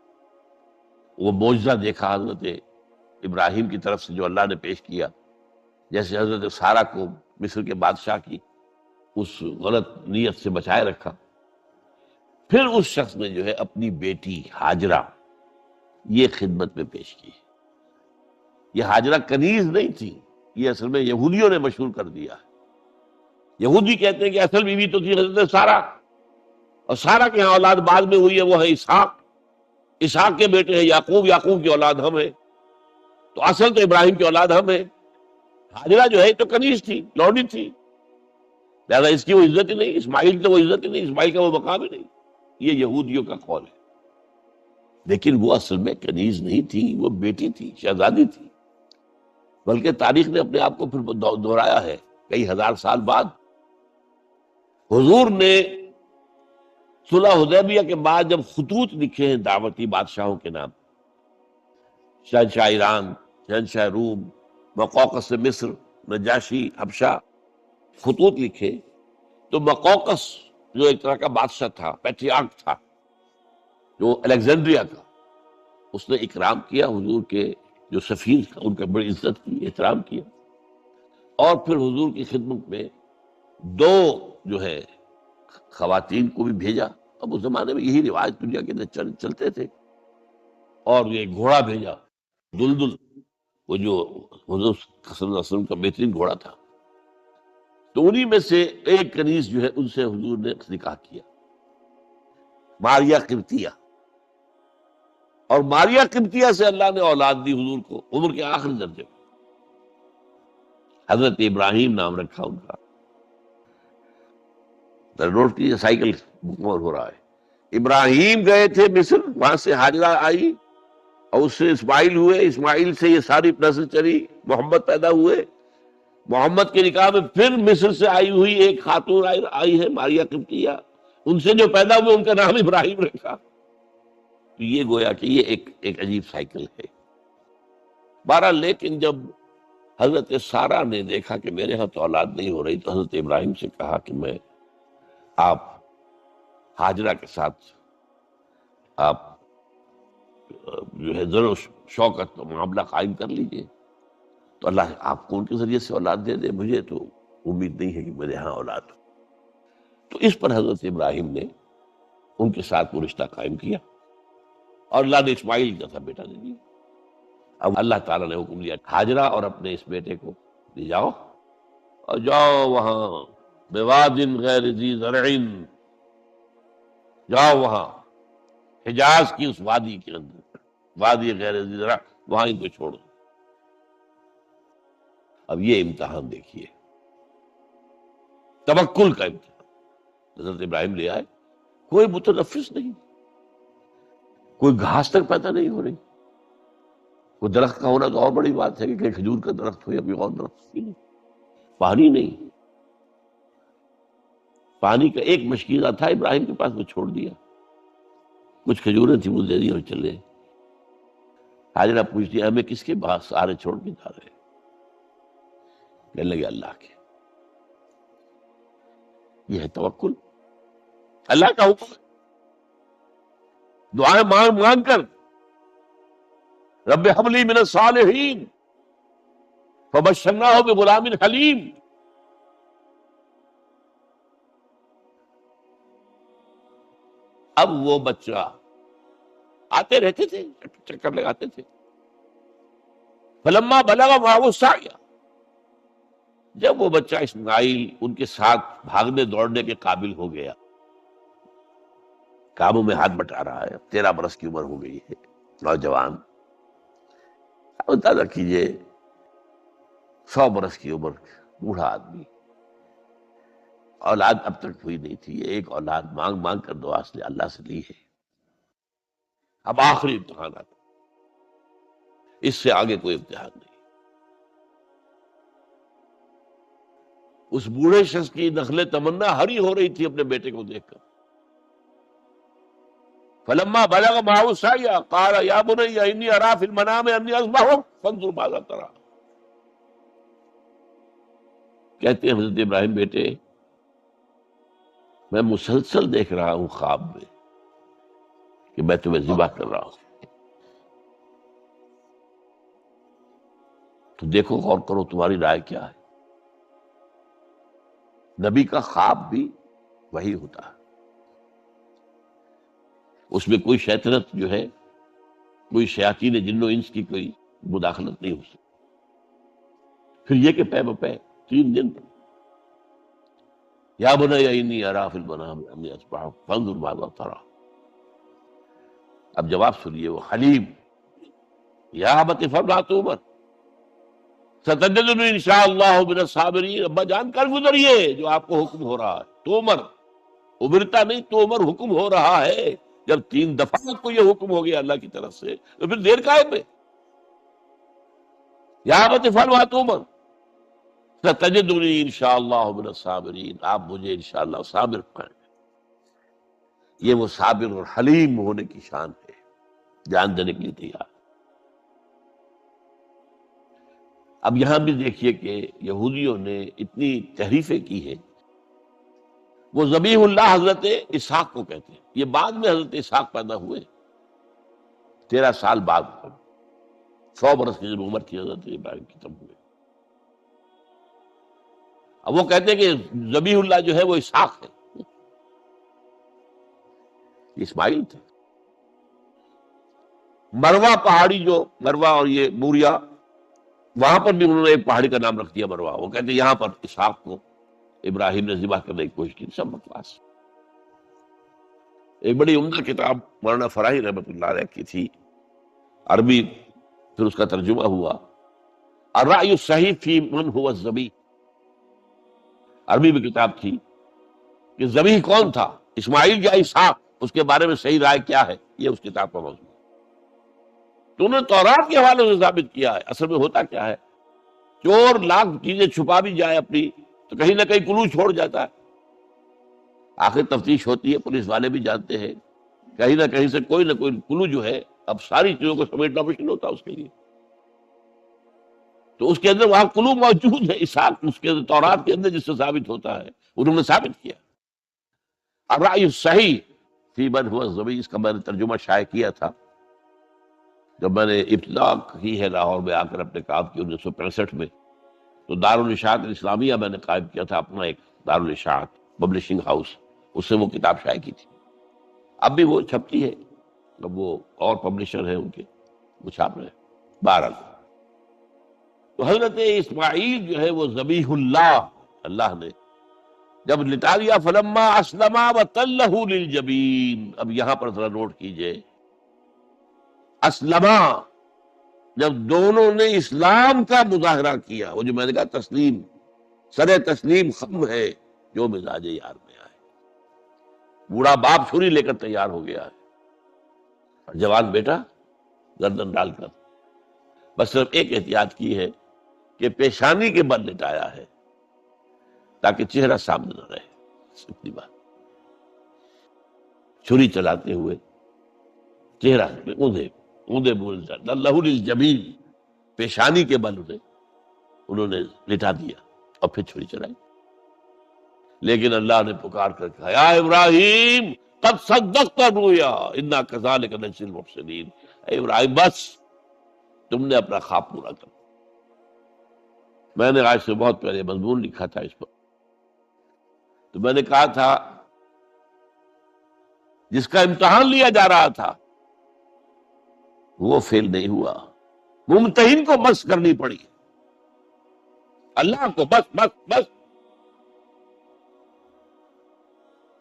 وہ معجزہ دیکھا حضرت ابراہیم کی طرف سے جو اللہ نے پیش کیا، جیسے حضرت سارہ کو مصر کے بادشاہ کی اس غلط نیت سے بچائے رکھا. پھر اس شخص نے جو ہے اپنی بیٹی ہاجرہ یہ خدمت میں پیش کی. یہ ہاجرہ کنیز نہیں تھی، یہ اصل میں یہودیوں نے مشہور کر دیا. یہودی کہتے ہیں کہ اصل بیوی تو تھی حضرت سارہ، اور سارہ کے ہاں اولاد بعد میں ہوئی ہے، وہ ہے اسحاق کے بیٹے ہیں یعقوب کی اولاد ہم ہیں. تو اصل تو ابراہیم کی اولاد ہم ہیں. ہاجرہ جو ہے تو کنیز تھی، لونڈی تھی، لہذا اس کی وہ عزت ہی نہیں. اسماعیل کی تو وہ عزت ہی نہیں، اسماعیل کا وہ مقام ہی نہیں. یہ یہودیوں کا قول ہے. لیکن وہ اصل میں کنیز نہیں تھی، وہ بیٹی تھی، شہزادی تھی. بلکہ تاریخ نے اپنے آپ کو پھر دہرایا ہے کئی ہزار سال بعد. حضور نے صلح حدیبیہ کے بعد جب خطوط لکھے ہیں دعوتی بادشاہوں کے نام، شہنشاہ ایران، شہنشاہ روم، مقوقس مصر، نجاشی حبشہ، خطوط لکھے، تو مقوقس جو ایک طرح کا بادشاہ تھا، پیٹریارک تھا، جو الیگزینڈریا کا، اس نے اکرام کیا حضور کے جو سفیر تھا ان کا بڑی عزت کی، احترام کیا، اور پھر حضور کی خدمت میں دو جو ہے خواتین کو بھی بھیجا. اب اس زمانے میں یہی رواج دنیا کے اندر چلتے تھے. اور یہ گھوڑا بھیجا، دلدل، وہ جو حضور صلی اللہ علیہ وسلم کا بہترین گھوڑا تھا. تو انہی میں سے ایک کنیز جو ہے ان سے حضور نے نکاح کیا، ماریہ قبطیہ. اور ماریہ قبطیہ سے اللہ نے اولاد دی حضور کو عمر کے آخری درجے میں. حضرت ابراہیم نام رکھا ان کا. نوٹ کیجیے، سائیکل مکمل ہو رہا ہے. ابراہیم گئے تھے مصر، وہاں سے ہاجرہ آئی، اور اس سے اسماعیل ہوئے، اسماعیل سے یہ ساری نسل چلی، محمد پیدا ہوئے. محمد کے نکاح میں پھر مصر سے آئی ہوئی ایک خاتون آئی ہے ماریہ قبطیہ، ان سے جو پیدا ہوئے ان کا نام ابراہیم رکھا. تو یہ گویا کہ یہ ایک عجیب سائیکل ہے. بہرحال لیکن جب حضرت سارہ نے دیکھا کہ میرے ہاں تو اولاد نہیں ہو رہی، تو حضرت ابراہیم سے کہا کہ میں آپ ہاجرہ کے ساتھ آپ جو ہے ذر و شوقت معاملہ قائم کر لیجئے، تو اللہ آپ کو ان کے ذریعے سے اولاد دے دے. مجھے تو امید نہیں ہے کہ میرے ہاں اولاد ہو. تو اس پر حضرت ابراہیم نے ان کے ساتھ وہ رشتہ قائم کیا، اور اللہ نے اسماعیل کا تھا بیٹا دے دیا. اب اللہ تعالیٰ نے حکم دیا ہاجرہ اور اپنے اس بیٹے کو لے جاؤ، اور جاؤ وہاں بواد غیر ذی زرع، جاؤ وہاں حجاز کی اس وادی کے اندر، وادی غیر ذی زرع، وہاں ان کو چھوڑو. اب یہ امتحان دیکھیے، توکل کا امتحان. حضرت ابراہیم لے آئے، کوئی متنفس نہیں، کوئی گھاس تک پیدا نہیں ہو رہی. کوئی درخت کا ہونا تو اور بڑی بات ہے کہ کھجور کا درخت ہو یا کوئی اور درخت نہیں. پانی نہیں، پانی کا ایک مشکیزہ تھا ابراہیم کے پاس، وہ چھوڑ دیا. کچھ کھجوریں تھیں وہ دے دی اور چلے. حاجرہ پوچھتی ہے ہمیں کس کے پاس سارے چھوڑ کے جا رہے؟ کہنے لگے اللہ کے. یہ ہے توکل، اللہ کا حکم ہے. دعائیں مانگ مانگ کر رب ہب لی من الصالحین فبشرناہ بغلام حلیم. اب وہ بچہ آتے رہتے تھے، چکر لگاتے تھے. فلما بلغ معه السعی، جب وہ بچہ اسماعیل ان کے ساتھ بھاگنے دوڑنے کے قابل ہو گیا، کاموں میں ہاتھ بٹا رہا ہے، 13 برس کی عمر ہو گئی ہے، نوجوان. اب اندازہ کیجئے 100 برس کی عمر، بوڑھا آدمی، اولاد اب تک ہوئی نہیں تھی. یہ ایک اولاد مانگ مانگ کر دعا سے اللہ سے لی ہے. اب آخری امتحان آتا، اس سے آگے کوئی امتحان نہیں. اس بوڑھے شخص کی نخل تمنا ہری ہو رہی تھی اپنے بیٹے کو دیکھ کر. فلما بلغ معه السعی قال یا بنی انی اری فی المنام انی اذبحک فانظر ماذا تری. کہتے ہیں حضرت ابراہیم بیٹے، میں مسلسل دیکھ رہا ہوں خواب میں کہ میں تمہیں ذبح کر رہا ہوں. تو دیکھو، غور کرو، تمہاری رائے کیا ہے؟ نبی کا خواب بھی وہی ہوتا ہے، اس میں کوئی شیطنت جو ہے، کوئی شیاطین جن و انس کی کوئی مداخلت نہیں ہو سکتی. پھر یہ کہ پے بپے 3 دن، یا بنی انی اری فی المنام انی اذبحک فانظر ماذا تری. اب جواب سنیے، وہ حلیم، یا ابت افعل ما تؤمر ستجدنی انشاءاللہ من الصابرین. ابا جان کر گزریے جو آپ کو حکم ہو رہا ہے. تومر، ابرتا نہیں، تومر حکم ہو رہا ہے. جب 3 دفعہ آپ کو یہ حکم ہو گیا اللہ کی طرف سے، تو پھر دیر کائے پہ؟ یا ابت افعل ما تؤمر ستجدنی انشاءاللہ من الصابرین. آپ مجھے انشاءاللہ صابر پائیں گے. یہ وہ صابر اور حلیم ہونے کی شان ہے، جان دینے کے لیے تیار. اب یہاں بھی دیکھیے کہ یہودیوں نے اتنی تحریفیں کی ہیں. وہ ذبیح اللہ حضرت اسحاق کو کہتے ہیں. یہ بعد میں حضرت اسحاق پیدا ہوئے، 13 سال بعد. 100 برس کی جب عمر تھی حضرت ابراہیم کی تب ہوئے. اب وہ کہتے ہیں کہ ذبیح اللہ جو ہے وہ اسحاق ہے، اسماعیل تھے. مروا پہاڑی، جو مروا اور یہ موریا، وہاں پر بھی انہوں نے ایک پہاڑی کا نام رکھ دیا مروا. وہ کہتے ہیں یہاں پر اسحاق کو ابراہیم نے ذبح کرنے کی کوشش کی. سب بکواس. ایک بڑی عمدہ کتاب مولانا فراہی رحمۃ اللہ علیہ کی تھی، عربی، پھر اس کا ترجمہ ہوا، الرأی الصحیح فی من هو الذبیح. عربی میں کتاب تھی کہ ذبیح کون تھا، اسماعیل یا اسحاق، اس کے بارے میں صحیح رائے کیا ہے. یہ اس کتاب کا موضوع ہے. تو انہوں نے تورات کے حوالے سے ثابت کیا ہے. اصل میں ہوتا کیا ہے، چور لاکھ چیزیں چھپا بھی جائے اپنی تو کہیں نہ کہیں کلو چھوڑ جاتا ہے. آخر تفتیش ہوتی ہے، پولیس والے بھی جانتے ہیں کہیں نہ کہیں سے کوئی نہ کوئی کلو جو ہے، اب ساری چیزوں کو سمیٹنا مشکل ہوتا ہے اس کے لیے. تو اس کے اندر وہاں کلو موجود ہے، اسحاق اس کے اندر تورات کے اندر جس سے ثابت ہوتا ہے، انہوں نے ثابت کیا. الرأی الصحیح فی من هو الذبیح، اس کا میں نے ترجمہ شائع کیا تھا جب میں نے ابتدا کی ہے لاہور میں آ کر اپنے کام کی 1965 میں. تو دارالاشاعت الاسلامیہ میں نے قائم کیا تھا اپنا ایک دارالاشاعت پبلشنگ ہاؤس، اس سے وہ کتاب شائع کی تھی. اب بھی وہ چھپتی ہے، اب وہ اور پبلشر ہیں ان کے، وہ چھاپ رہے ہیں. بہرحال تو حضرت اسماعیل جو ہے وہ ذبیح اللہ، اللہ نے جب لٹا دیا، فلما اسلما وتلہ للجبین. اب یہاں پر ذرا نوٹ کیجئے، اسلما، جب دونوں نے اسلام کا مظاہرہ کیا، وہ جو میں نے کہا تسلیم، سر تسلیم ختم ہے جو مزاج یار میں آئے. بوڑھا باپ چھری لے کر تیار ہو گیا ہے، اور جوان بیٹا گردن ڈال کر بس صرف ایک احتیاط کی ہے کہ پیشانی کے بل لٹایا ہے تاکہ چہرہ سامنے نہ رہے. اتنی بات. چھری چلاتے ہوئے چہرہ اوندے بول لہو للجبین، پیشانی کے بل انہوں نے لٹا دیا اور پھر چھری چلائی. لیکن اللہ نے پکار کر کہا، یا ابراہیم قد صدقت الرؤیا انا کذالک نجزی المحسنین. اے ابراہیم بس تم نے اپنا خواب پورا کر. میں نے آج سے بہت پہلے مضمون لکھا تھا اس پر، تو میں نے کہا تھا جس کا امتحان لیا جا رہا تھا وہ فیل نہیں ہوا، ممتحن کو بس کرنی پڑی، اللہ کو بس بس بس.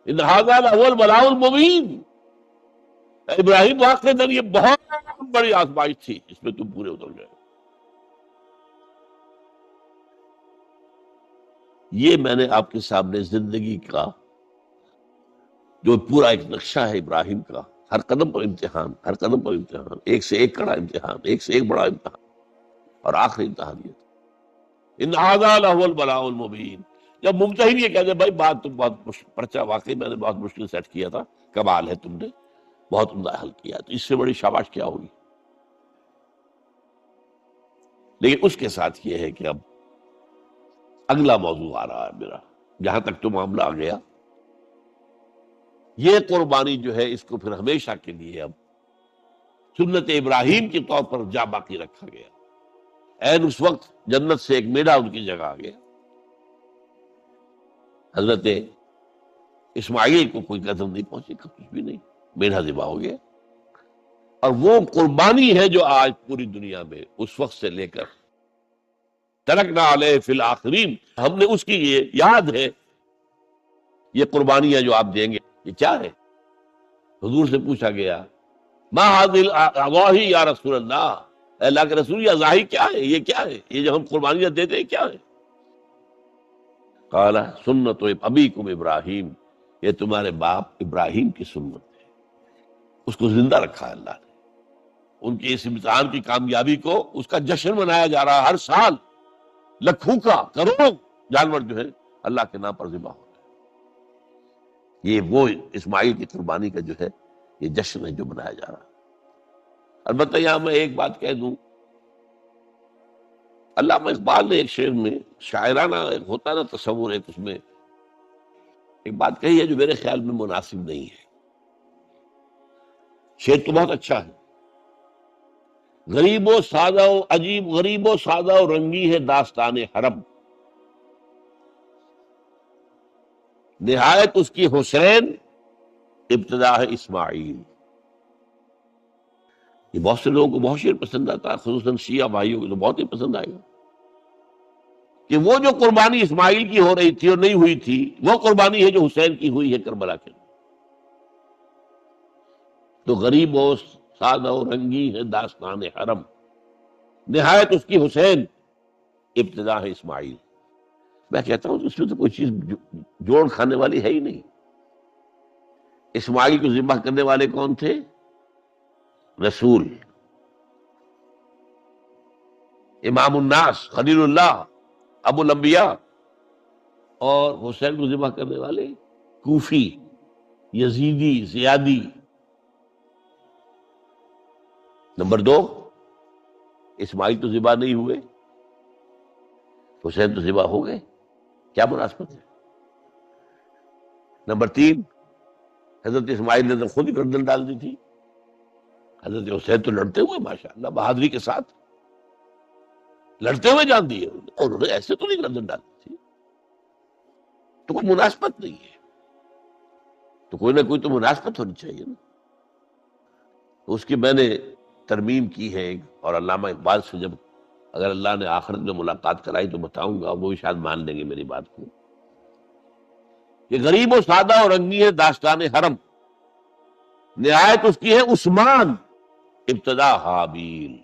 ان ھذا لھو البلاء المبین. ابراہیم واقعی در یہ بہت بڑی آزمائش تھی، اس میں تم پورے اتر گئے. یہ میں نے آپ کے سامنے زندگی کا جو پورا ایک نقشہ ہے ابراہیم کا، ہر قدم پر امتحان، ہر قدم پر امتحان، ایک سے ایک کڑا امتحان، ایک سے ایک بڑا امتحان، اور آخری امتحان یہ تھا ان ھذا لھو البلاء المبین. جب ممتحن یہ کہتے بھائی بات تم بہت پرچہ واقعی میں نے بہت مشکل سیٹ کیا تھا، کمال ہے تم نے بہت عمدہ حل کیا، تو اس سے بڑی شاباش کیا ہوگی. لیکن اس کے ساتھ یہ ہے کہ اب اگلا موضوع آ رہا ہے میرا، جہاں تک تو معاملہ آ گیا، یہ قربانی جو ہے اس کو پھر ہمیشہ کے لیے اب سنت ابراہیم کے طور پر جا باقی رکھا گیا. عین اس وقت جنت سے ایک میڑا ان کی جگہ آ گیا. حضرت اسماعیل کو کوئی قدر نہیں پہنچی، کچھ بھی نہیں، میڑا ذبح ہو گیا. اور وہ قربانی ہے جو آج پوری دنیا میں اس وقت سے لے کر ترکنا علیہ فی الآخرین، ہم نے اس کی یہ یاد ہے. یہ قربانیاں جو آپ دیں گے یہ کیا ہے؟ حضور سے پوچھا گیا ما هذه الاضاحی یا رسول اللہ، اے اللہ کے رسول، یہ اضاحی کیا ہے، یہ کیا ہے، یہ جو ہم قربانیاں دیتے ہیں کیا ہے؟ قال سنت ابیکم ابراہیم، یہ تمہارے باپ ابراہیم کی سنت ہے. اس کو زندہ رکھا ہے اللہ نے. ان کے اس امتحان کی کامیابی کو، اس کا جشن منایا جا رہا ہے ہر سال. لاکھوں کا، کروڑوں جانور جو ہے اللہ کے نام پر ذبح ہوتے ہیں. یہ وہ اسماعیل کی قربانی کا جو ہے یہ جشن ہے جو منایا جا رہا ہے. البتہ یہاں میں ایک بات کہہ دوں، علامہ اقبال نے ایک شعر میں شاعرانہ ایک ہوتا نا تصور، ایک اس میں ایک بات کہی ہے جو میرے خیال میں مناسب نہیں ہے. شعر تو بہت اچھا ہے غریب و سادہ و عجیب، غریب و سادہ و رنگی ہے داستان حرم، نہایت اس کی حسین، ابتدا ہے اسماعیل۔ یہ بہت سے لوگوں کو بہت شعر پسند آتا ہے، خصوصاً شیعہ بھائیوں کو تو بہت ہی پسند آئے گا، کہ وہ جو قربانی اسماعیل کی ہو رہی تھی اور نہیں ہوئی تھی، وہ قربانی ہے جو حسین کی ہوئی ہے کربلا کے۔ تو غریب و سادہ و رنگی ہے داستان حرم، نہایت اس کی حسین، ابتدا ہے اسماعیل۔ میں کہتا ہوں اس میں تو کوئی چیز جوڑ کھانے والی ہے ہی نہیں۔ اسماعیل کو ذبح کرنے والے کون تھے؟ رسول، امام الناس، خلیل اللہ، ابو الانبیاء، اور حسین کو ذبح کرنے والے کوفی، یزیدی، زیادی۔ نمبر دو، اسماعیل تو ذبح نہیں ہوئے، حسین تو ذبح ہو گئے، کیا مناسبت ہے؟ نمبر تین، حضرت اسماعیل نے تو خود ہی گردن ڈال دی تھی، حضرت حسین تو لڑتے ہوئے ماشاءاللہ بہادری کے ساتھ لڑتے ہوئے جان دیے، اور انہوں نے ایسے تو نہیں گردن ڈالی تھی۔ تو کوئی مناسبت نہیں ہے، تو کوئی نہ کوئی تو مناسبت ہونی چاہیے نا۔ اس کی میں نے ترمیم کی ہے، اور علامہ اقبال سے جب اگر اللہ نے آخرت میں ملاقات کرائی تو بتاؤں گا، وہ بھی شاید مان لیں گے میری بات کو، کہ غریب و سادہ اور رنگی ہے داستان حرم، نہایت اس کی ہے عثمان، ابتدا حابیل۔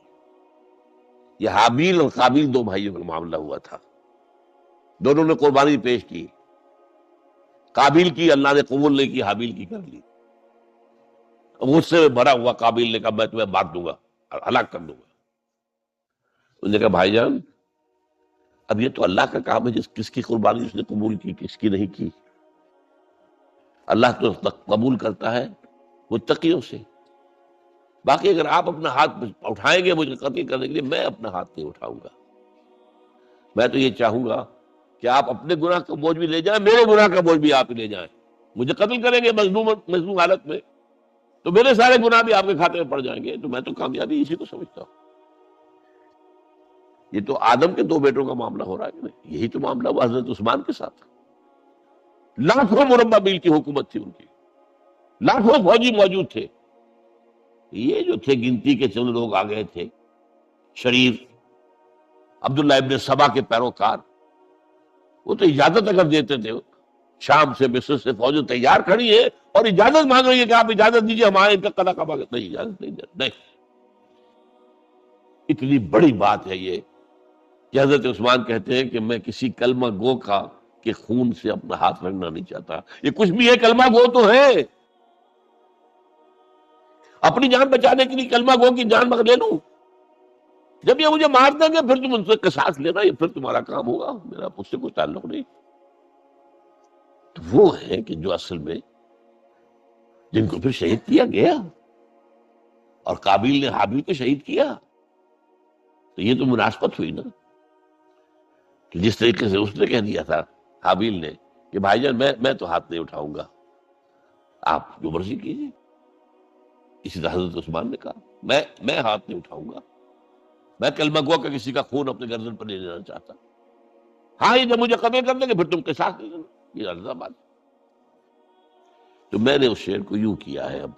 یہ حابیل اور قابیل دو بھائیوں کا معاملہ ہوا تھا، دونوں نے قربانی پیش کی، قابیل کی اللہ نے قبول نہیں کی، حابیل کی کر لی۔ غصے میں بھرا ہوا قابیل نے کہا میں تمہیں مار دوں گا، ہلاک کر دوں گا۔ انہوں نے کہا بھائی جان اب یہ تو اللہ کا کام ہے، کس کی قربانی اس نے قبول کی، کس کی نہیں کی۔ اللہ تو قبول کرتا ہے متقیوں سے، باقی اگر آپ اپنا ہاتھ اٹھائیں گے مجھے قتل کرنے کے لیے، میں اپنا ہاتھ نہیں اٹھاؤں گا۔ میں تو یہ چاہوں گا کہ آپ اپنے گناہ کا بوجھ بھی لے جائیں، میرے گناہ کا بوجھ بھی آپ ہی لے جائیں۔ مجھے قتل کریں گے مظلوم حالت میں تو میرے سارے گناہ بھی آپ کے کھاتے میں پڑ جائیں گے، تو میں تو کامیابی اسی کو سمجھتا ہوں۔ یہ تو آدم کے دو بیٹوں کا معاملہ ہو رہا ہے نا، یہی تو معاملہ ہوا حضرت عثمان کے ساتھ۔ لاکھوں مربع میل کی حکومت تھی ان کی، لاکھوں فوجی موجود تھے، یہ جو تھے گنتی کے چند لوگ آ گئے تھے، شریر عبداللہ ابن سبا کے پیروکار، وہ تو اجازت اگر دیتے تھے، شام سے مصر سے فوج تیار کھڑی ہے اور اجازت مانگ رہی ہے کہ آپ اجازت دیجیے ہمارے ان کا قضا کعبہ، نہیں اجازت نہیں دے، نہیں۔ اتنی بڑی بات ہے یہ کہ حضرت عثمان کہتے ہیں کہ میں کسی کلمہ گو کا کے خون سے اپنا ہاتھ رنگنا نہیں چاہتا۔ یہ کچھ بھی ہے، کلمہ گو تو ہے، اپنی جان بچانے کے لیے کلمہ گو کی جان لے لوں، جب یہ مجھے مار دیں گے پھر تم ان سے قصاص لینا، یہ پھر تمہارا کام ہوگا، میرا اس سے کوئی تعلق نہیں۔ تو وہ ہے کہ جو اصل میں جن کو پھر شہید کیا گیا، اور قابیل نے حابیل کو شہید کیا، تو یہ تو مناسبت ہوئی نا، کہ جس طریقے سے اس نے کہہ دیا تھا حابیل نے کہ بھائی جان میں تو ہاتھ نہیں اٹھاؤں گا، آپ جو مرضی کیجیے، اسی طرح حضرت عثمان نے کہا میں ہاتھ نہیں اٹھاؤں گا، میں کلمہ گو کا کسی کا خون اپنے گردن پر نہیں لینا چاہتا۔ ہاں یہ جب مجھے قتل کر دیں گے پھر تم قصاص لے لینا، یہ رضا بات۔ تو میں نے اس شعر کو یوں کیا ہے، اب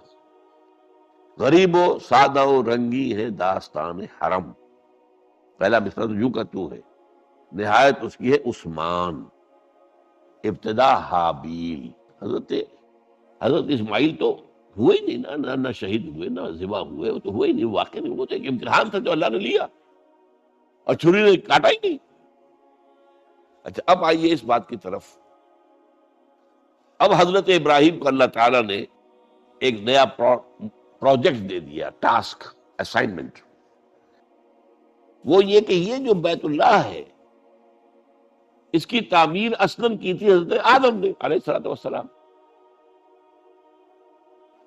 غریب و سادہ و رنگی ہے داستان حرم، پہلا مصرع تو یوں کا تو ہے، نہایت اس کی ہے عثمان، ابتدا حابیل۔ حضرت اسماعیل تو ہوئے ہی نہیں نا، نہ شہید ہوئے نہ ذبح ہوئے، وہ تو ہوئے ہی نہیں، واقع نہیں، وہ تو ایک امتحان تھا جو اللہ نے لیا اور چھری نے کاٹا ہی نہیں۔ اچھا اب آئیے اس بات کی طرف، اب حضرت ابراہیم کو اللہ تعالیٰ نے ایک نیا پروجیکٹ دے دیا، ٹاسک، اسائنمنٹ، وہ یہ کہ یہ جو بیت اللہ ہے اس کی تعمیر اصلاً کی تھی حضرت آدم نے علیہ الصلوۃ والسلام۔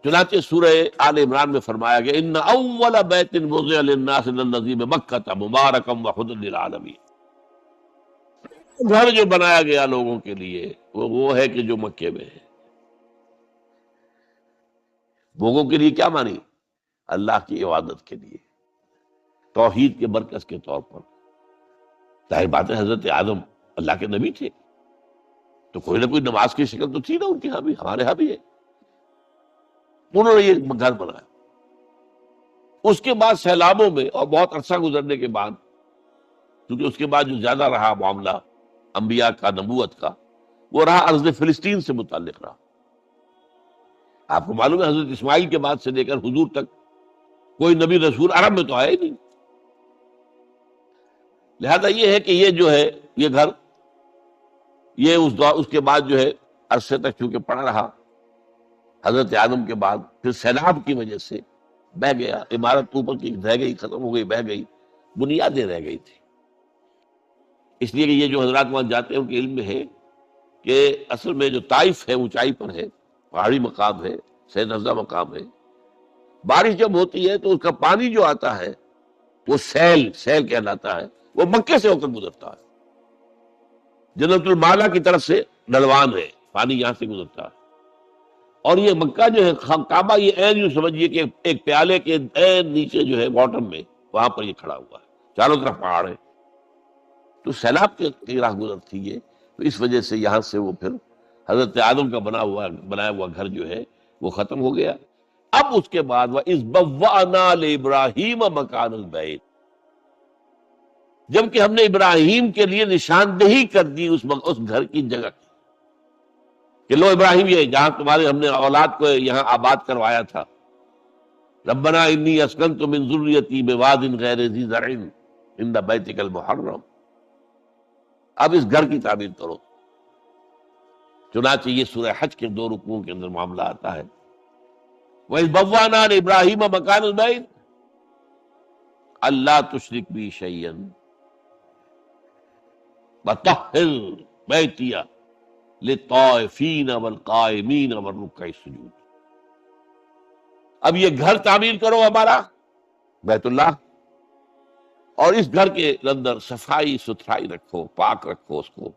چنانچہ سورہ آل عمران میں فرمایا گیا ان اول بیت وضع للناس للذی بمکہ مبارکا وہدی للعالمین، گھر جو بنایا گیا لوگوں کے لیے وہ ہے کہ جو مکے میں ہے۔ لوگوں کے لیے کیا مانی؟ اللہ کی عبادت کے لیے، توحید کے مرکز کے طور پر. ظاہر بات ہے حضرت آدم اللہ کے نبی تھے تو کوئی نہ کوئی نماز کی شکل تو تھی نا ان کے ہاں بھی، ہمارے ہاں بھی ہے. انہوں نے یہ گھر بنایا. اس کے بعد سیلابوں میں اور بہت عرصہ گزرنے کے بعد، کیونکہ اس کے بعد جو زیادہ رہا معاملہ انبیاء کا، نبوت کا، وہ رہا ارض فلسطین سے متعلق رہا. آپ کو معلوم ہے حضرت اسماعیل کے بعد سے لے کر حضور تک کوئی نبی رسول عرب میں تو آیا ہی نہیں. لہذا یہ ہے کہ یہ جو ہے یہ گھر، یہ اس کے بعد جو ہے عرصے تک چونکہ پڑا رہا. حضرت آدم کے بعد پھر سیلاب کی وجہ سے بہہ گیا. عمارت اوپر کی رہ گئی، ختم ہو گئی، بہہ گئی، بنیادیں رہ گئی تھی. اس لیے کہ یہ جو حضرات وہاں جاتے ہیں ان کے علم میں ہے کہ اصل میں جو طائف ہے اونچائی پر ہے، پہاڑی مقام ہے، سید افزا مقام ہے. بارش جب ہوتی ہے تو اس کا پانی جو آتا ہے وہ سیل کہلاتا ہے. وہ مکے سے ہو کر گزرتا ہے. جنت المالا کی طرف سے ڈھلوان ہے، پانی یہاں سے گزرتا ہے. اور یہ مکہ جو ہے کعبہ، یہ عین یوں سمجھیے کہ ایک پیالے کے عین نیچے جو ہے باٹم میں، وہاں پر یہ کھڑا ہوا ہے. چاروں طرف پہاڑ ہے. تو سیلاب کی راہ گزر تھی یہ. تو اس وجہ سے یہاں سے وہ پھر حضرت آدم کا بنایا ہوا گھر جو ہے وہ ختم ہو گیا. اب اس کے بعد وَإِذْ بَوَّأْنَا لِإِبْرَاهِيمَ مَكَانَ الْبَيْتِ، جبکہ ہم نے ابراہیم کے لیے نشاندہی کر دی اس گھر کی جگہ کی کہ لو ابراہیم، یہ جہاں تمہارے ہم نے اولاد کو یہاں آباد کروایا تھا. ربنا انی اسکنت من ذریتی بواد غیر ذی زرع عند بیتک المحرم. اب اس گھر کی تعمیر کرو. چنانچہ یہ سورہ حج کے 2 رکوعوں کے اندر معاملہ آتا ہے. وَإِذْ بَوَّأْنَا لِإِبْرَاهِيمَ مَكَانَ الْبَيْتِ أَلَّا تُشْرِكْ بِي شَيْئًا وَطَهِّرْ بَيْتِيَ لِلطَّائِفِينَ وَالْقَائِمِينَ وَالرُّكَّعِ السُّجُودِ. اب یہ گھر تعمیر کرو ہمارا بیت اللہ، اور اس گھر کے اندر صفائی ستھرائی رکھو، پاک رکھو اس کو،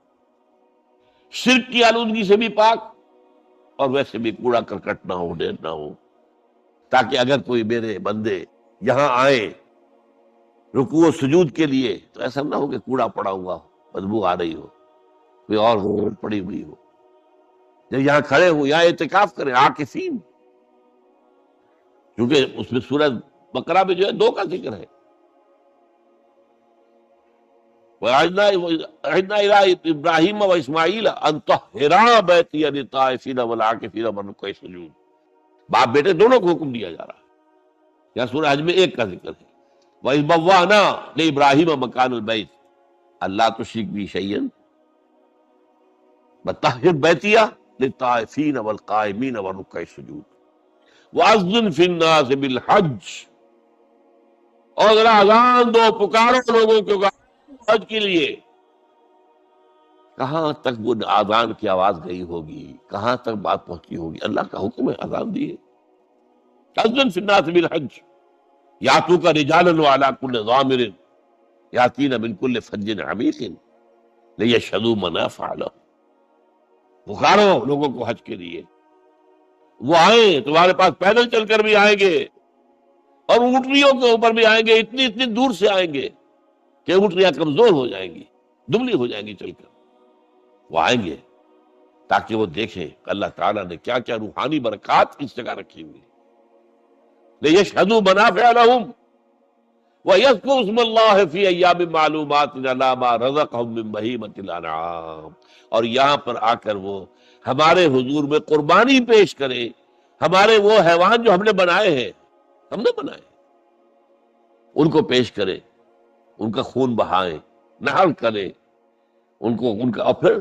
شرک کی آلودگی سے بھی پاک، اور ویسے بھی کوڑا کرکٹ نہ ہو، ڈھیر نہ ہو، تاکہ اگر کوئی میرے بندے یہاں آئے رکوع و سجود کے لیے تو ایسا نہ ہو کہ کوڑا پڑا ہوا ہو، بدبو آ رہی ہو، کوئی اور پڑی ہوئی ہو. جب یہاں کھڑے ہو، یہاں اعتکاف کریں عاکفین، کیونکہ اس میں سورہ بقرہ میں جو ہے 2 کا ذکر ہے. وَعِدْنَا إِلَىٰ إِبْرَاهِيمَ وَإِسْمَاعِيلَ أَن طَهِّرَا بَيْتِيَ لِلطَّائِفِينَ وَالْعَاكِفِينَ وَالرُّكَّعِ السُّجُودِ. باپ بیٹے دونوں کو حکم دیا جا رہا ہے. یہاں سورہ حج میں 1 کا ذکر ہے. وَإِذْ بَوَّأْنَا لِإِبْرَاهِيمَ مَكَانَ الْبَيْتِ أَلَّا تُشْرِكْ بِي شَيْئًا وَطَهِّرْ بَيْتِيَ لِلطَّائِفِينَ وَالْقَائِمِينَ وَالرُّكَّعِ السُّجُودِ وَأَذِّنْ فِي النَّاسِ بِالْحَجِّ. اور ذرا اذان دو، پکارو لوگوں کو حج کے لیے. کہاں تک وہ اذان کی آواز گئی ہوگی، کہاں تک بات پہنچی ہوگی. اللہ کا حکم ہے، اذان دی ہے. اذن فی الناس بالحج یاتوک رجالا وعلی کل ضامر یاتین من کل فج عمیق لیشہدوا منافع لہم. پکارو لوگوں کو حج کے لیے، وہ آئیں، تمہارے پاس پیدل چل کر بھی آئیں گے اور اونٹنیوں کے اوپر بھی آئیں گے. اتنی دور سے آئیں گے کہ اونٹنیاں کمزور ہو جائیں گی، دبلی ہو جائیں گی چل کر. وہ آئیں گے تاکہ وہ دیکھیں اللہ تعالیٰ نے کیا کیا روحانی برکات اس جگہ رکھی ہوئی. لیشہدوا منافع لہم وَيَذْكُرُوا اسْمَ اللَّهِ فِي أَيَّامٍ مَّعْلُومَاتٍ عَلَىٰ مَا رَزَقَهُم مِّن بَهِيمَةِ الْأَنْعَامِ. اور یہاں پر آ کر وہ ہمارے حضور میں قربانی پیش کرے ہمارے وہ حیوان جو ہم نے بنائے ہیں، ان کو پیش کرے، ان کا خون بہائیں، نحر کرے ان کا، اور پھر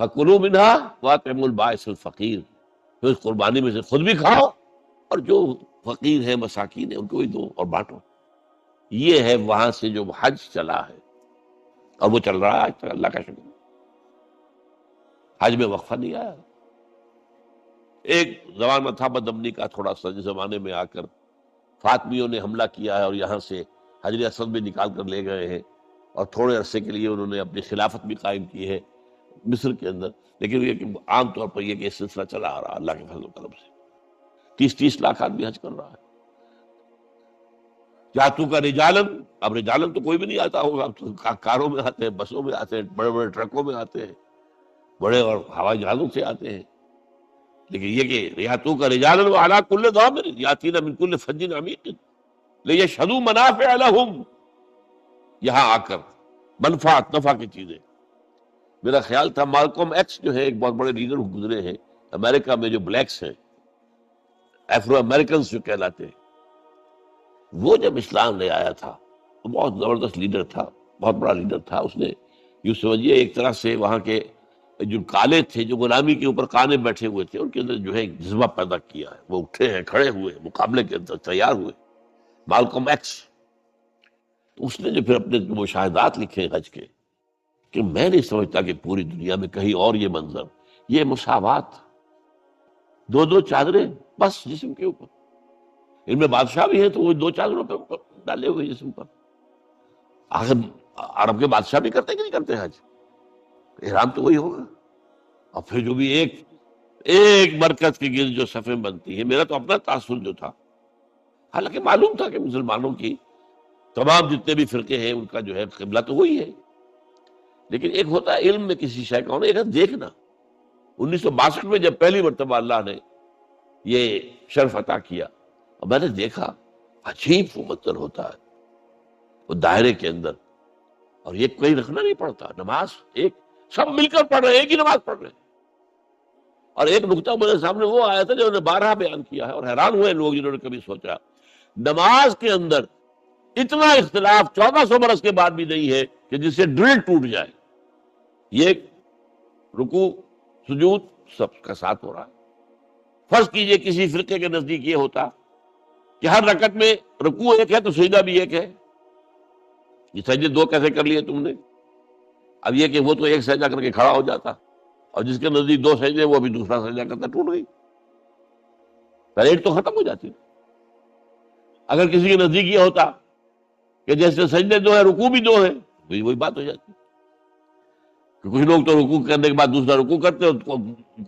فَكُلُوا مِنْهَا وَأَطْعِمُوا الْبَائِسَ الْفَقِيرَ. پھر اس قربانی میں سے خود بھی کھاؤ اور جو فقیر ہیں، مساکین ہیں، ان کو بھی دو اور بانٹو. یہ ہے وہاں سے جو حج چلا ہے، اور وہ چل رہا ہے آج تک. اللہ کا شکر، حج میں وقفہ نہیں آیا. ایک زمان میں تھا بدامنی کا تھوڑا سا، جس زمانے میں آ کر فاطمیوں نے حملہ کیا ہے اور یہاں سے حجر اسود بھی نکال کر لے گئے ہیں، اور تھوڑے عرصے کے لیے انہوں نے اپنی خلافت بھی قائم کی ہے مصر کے اندر. لیکن یہ کہ عام طور پر یہ سلسلہ چلا آ رہا اللہ کے فضل و کرم سے. 30 لاکھ آدمی حج کر رہا ہے. کیا تو کا رجالن، اب رجالن تو کوئی بھی نہیں آتا ہوگا، اب تو کاروں میں آتے ہیں، بسوں میں آتے ہیں، بڑے بڑے ٹرکوں میں آتے ہیں، بڑے اور ہوائی جہازوں سے آتے ہیں، لیکن یہ کہ یا تو کا رجالن وعلی کل ضامر یاتین من کل فج عمیق لیشہدوا منافع لہم، یہاں آ کر منفعت نفع کی چیزیں. میرا خیال تھا مالکم ایکس جو ہے ایک بہت بڑے لیڈر گزرے ہیں امریکہ میں، جو بلیکس ہیں، افرو امریکنز جو کہلاتے ہیں، وہ جب اسلام لے آیا تھا وہ بہت زبردست لیڈر تھا، بہت بڑا لیڈر تھا. اس نے یوں سمجھیے ایک طرح سے وہاں کے جو کالے تھے، جو غلامی کے اوپر کانے بیٹھے ہوئے تھے، ان کے اندر جو ہے ایک جذبہ پیدا کیا ہے، وہ اٹھے ہیں، کھڑے ہوئے، مقابلے کے اندر تیار ہوئے. مالکم ایکس، اس نے جو پھر اپنے مشاہدات لکھے حج کے، کہ میں نہیں سمجھتا کہ پوری دنیا میں کہیں اور یہ منظر، یہ مساوات، دو دو چادریں بس جسم کے اوپر. ان میں بادشاہ بھی ہیں تو وہ دو چادروں پہ ڈالے ہوئے جسم پر. آخر عرب کے بادشاہ بھی کرتے کہ نہیں کرتے حج؟ احرام تو وہی ہوگا. اور پھر جو بھی ایک مرکز کے گرد جو صفیں بنتی ہیں، میرا تو اپنا تاثر جو تھا، حالانکہ معلوم تھا کہ مسلمانوں کی تمام جتنے بھی فرقے ہیں ان کا جو ہے قبلہ تو وہی ہے، لیکن ایک ہوتا ہے علم میں کسی شے کا ہونا، ایک ہے دیکھنا. 1962 میں جب پہلی مرتبہ اللہ نے یہ شرف عطا کیا اور میں نے دیکھا، عجیب وہ منظر ہوتا ہے وہ دائرے کے اندر، اور یہ کوئی رکھنا نہیں پڑتا، نماز ایک سب مل کر پڑھ رہے ہیں، ایک ہی نماز پڑھ رہے ہیں. اور ایک نقطہ میرے سامنے وہ آیا تھا جو انہوں نے 12 بیان کیا ہے، اور حیران ہوئے لوگ جنہوں نے کبھی سوچا نماز کے اندر اتنا اختلاف 1400 برس کے بعد بھی نہیں ہے کہ جس سے ڈرل ٹوٹ جائے. یہ رکوع سجود سب کا ساتھ ہو رہا ہے. فرض کیجئے کسی فرقے کے نزدیک یہ ہوتا کہ ہر رکعت میں رکوع ایک ہے تو سجدہ بھی ایک ہے، یہ سجدے دو کیسے کر لیے تم نے؟ اب یہ کہ وہ تو ایک سجدہ کر کے کھڑا ہو جاتا، اور جس کے نزدیک دو سجدے وہ بھی دوسرا سجدہ کرتا، ٹوٹ گئی، پریڈ تو ختم ہو جاتی. اگر کسی کے نزدیک یہ ہوتا کہ جیسے سجدے دو ہیں رکوع بھی دو ہیں، وہی بات ہو جاتی. کہ کچھ لوگ تو رکوع کرنے کے بعد دوسرا رکوع کرتے، اور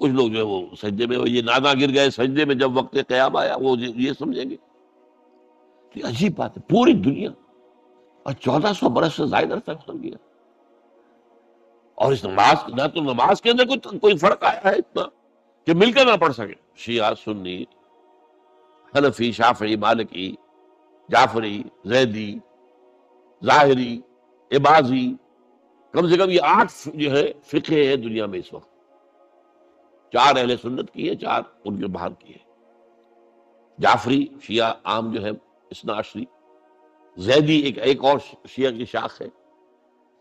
کچھ لوگ جو ہے وہ سجدے میں، یہ نادا گر گئے سجدے میں جب وقت قیام آیا، وہ یہ سمجھیں گے. یہ عجیب بات ہے، پوری دنیا اور 1400 برس سے زائد عرصہ گزر گیا، اور اس نماز نہ تو نماز کے اندر کوئی فرق آیا ہے اتنا کہ مل کر نہ پڑھ سکے. شیعہ، سنی، حنفی، شافعی، مالکی، جعفری، زیدی، ظاہری، عباضی، کم سے کم یہ 8 جو ہے فقہ ہے دنیا میں اس وقت. 4 اہل سنت کی ہے، 4 ان کے باہر کی ہے. جعفری شیعہ عام جو ہے اثنا عشری، زیدی ایک اور شیعہ کی شاخ ہے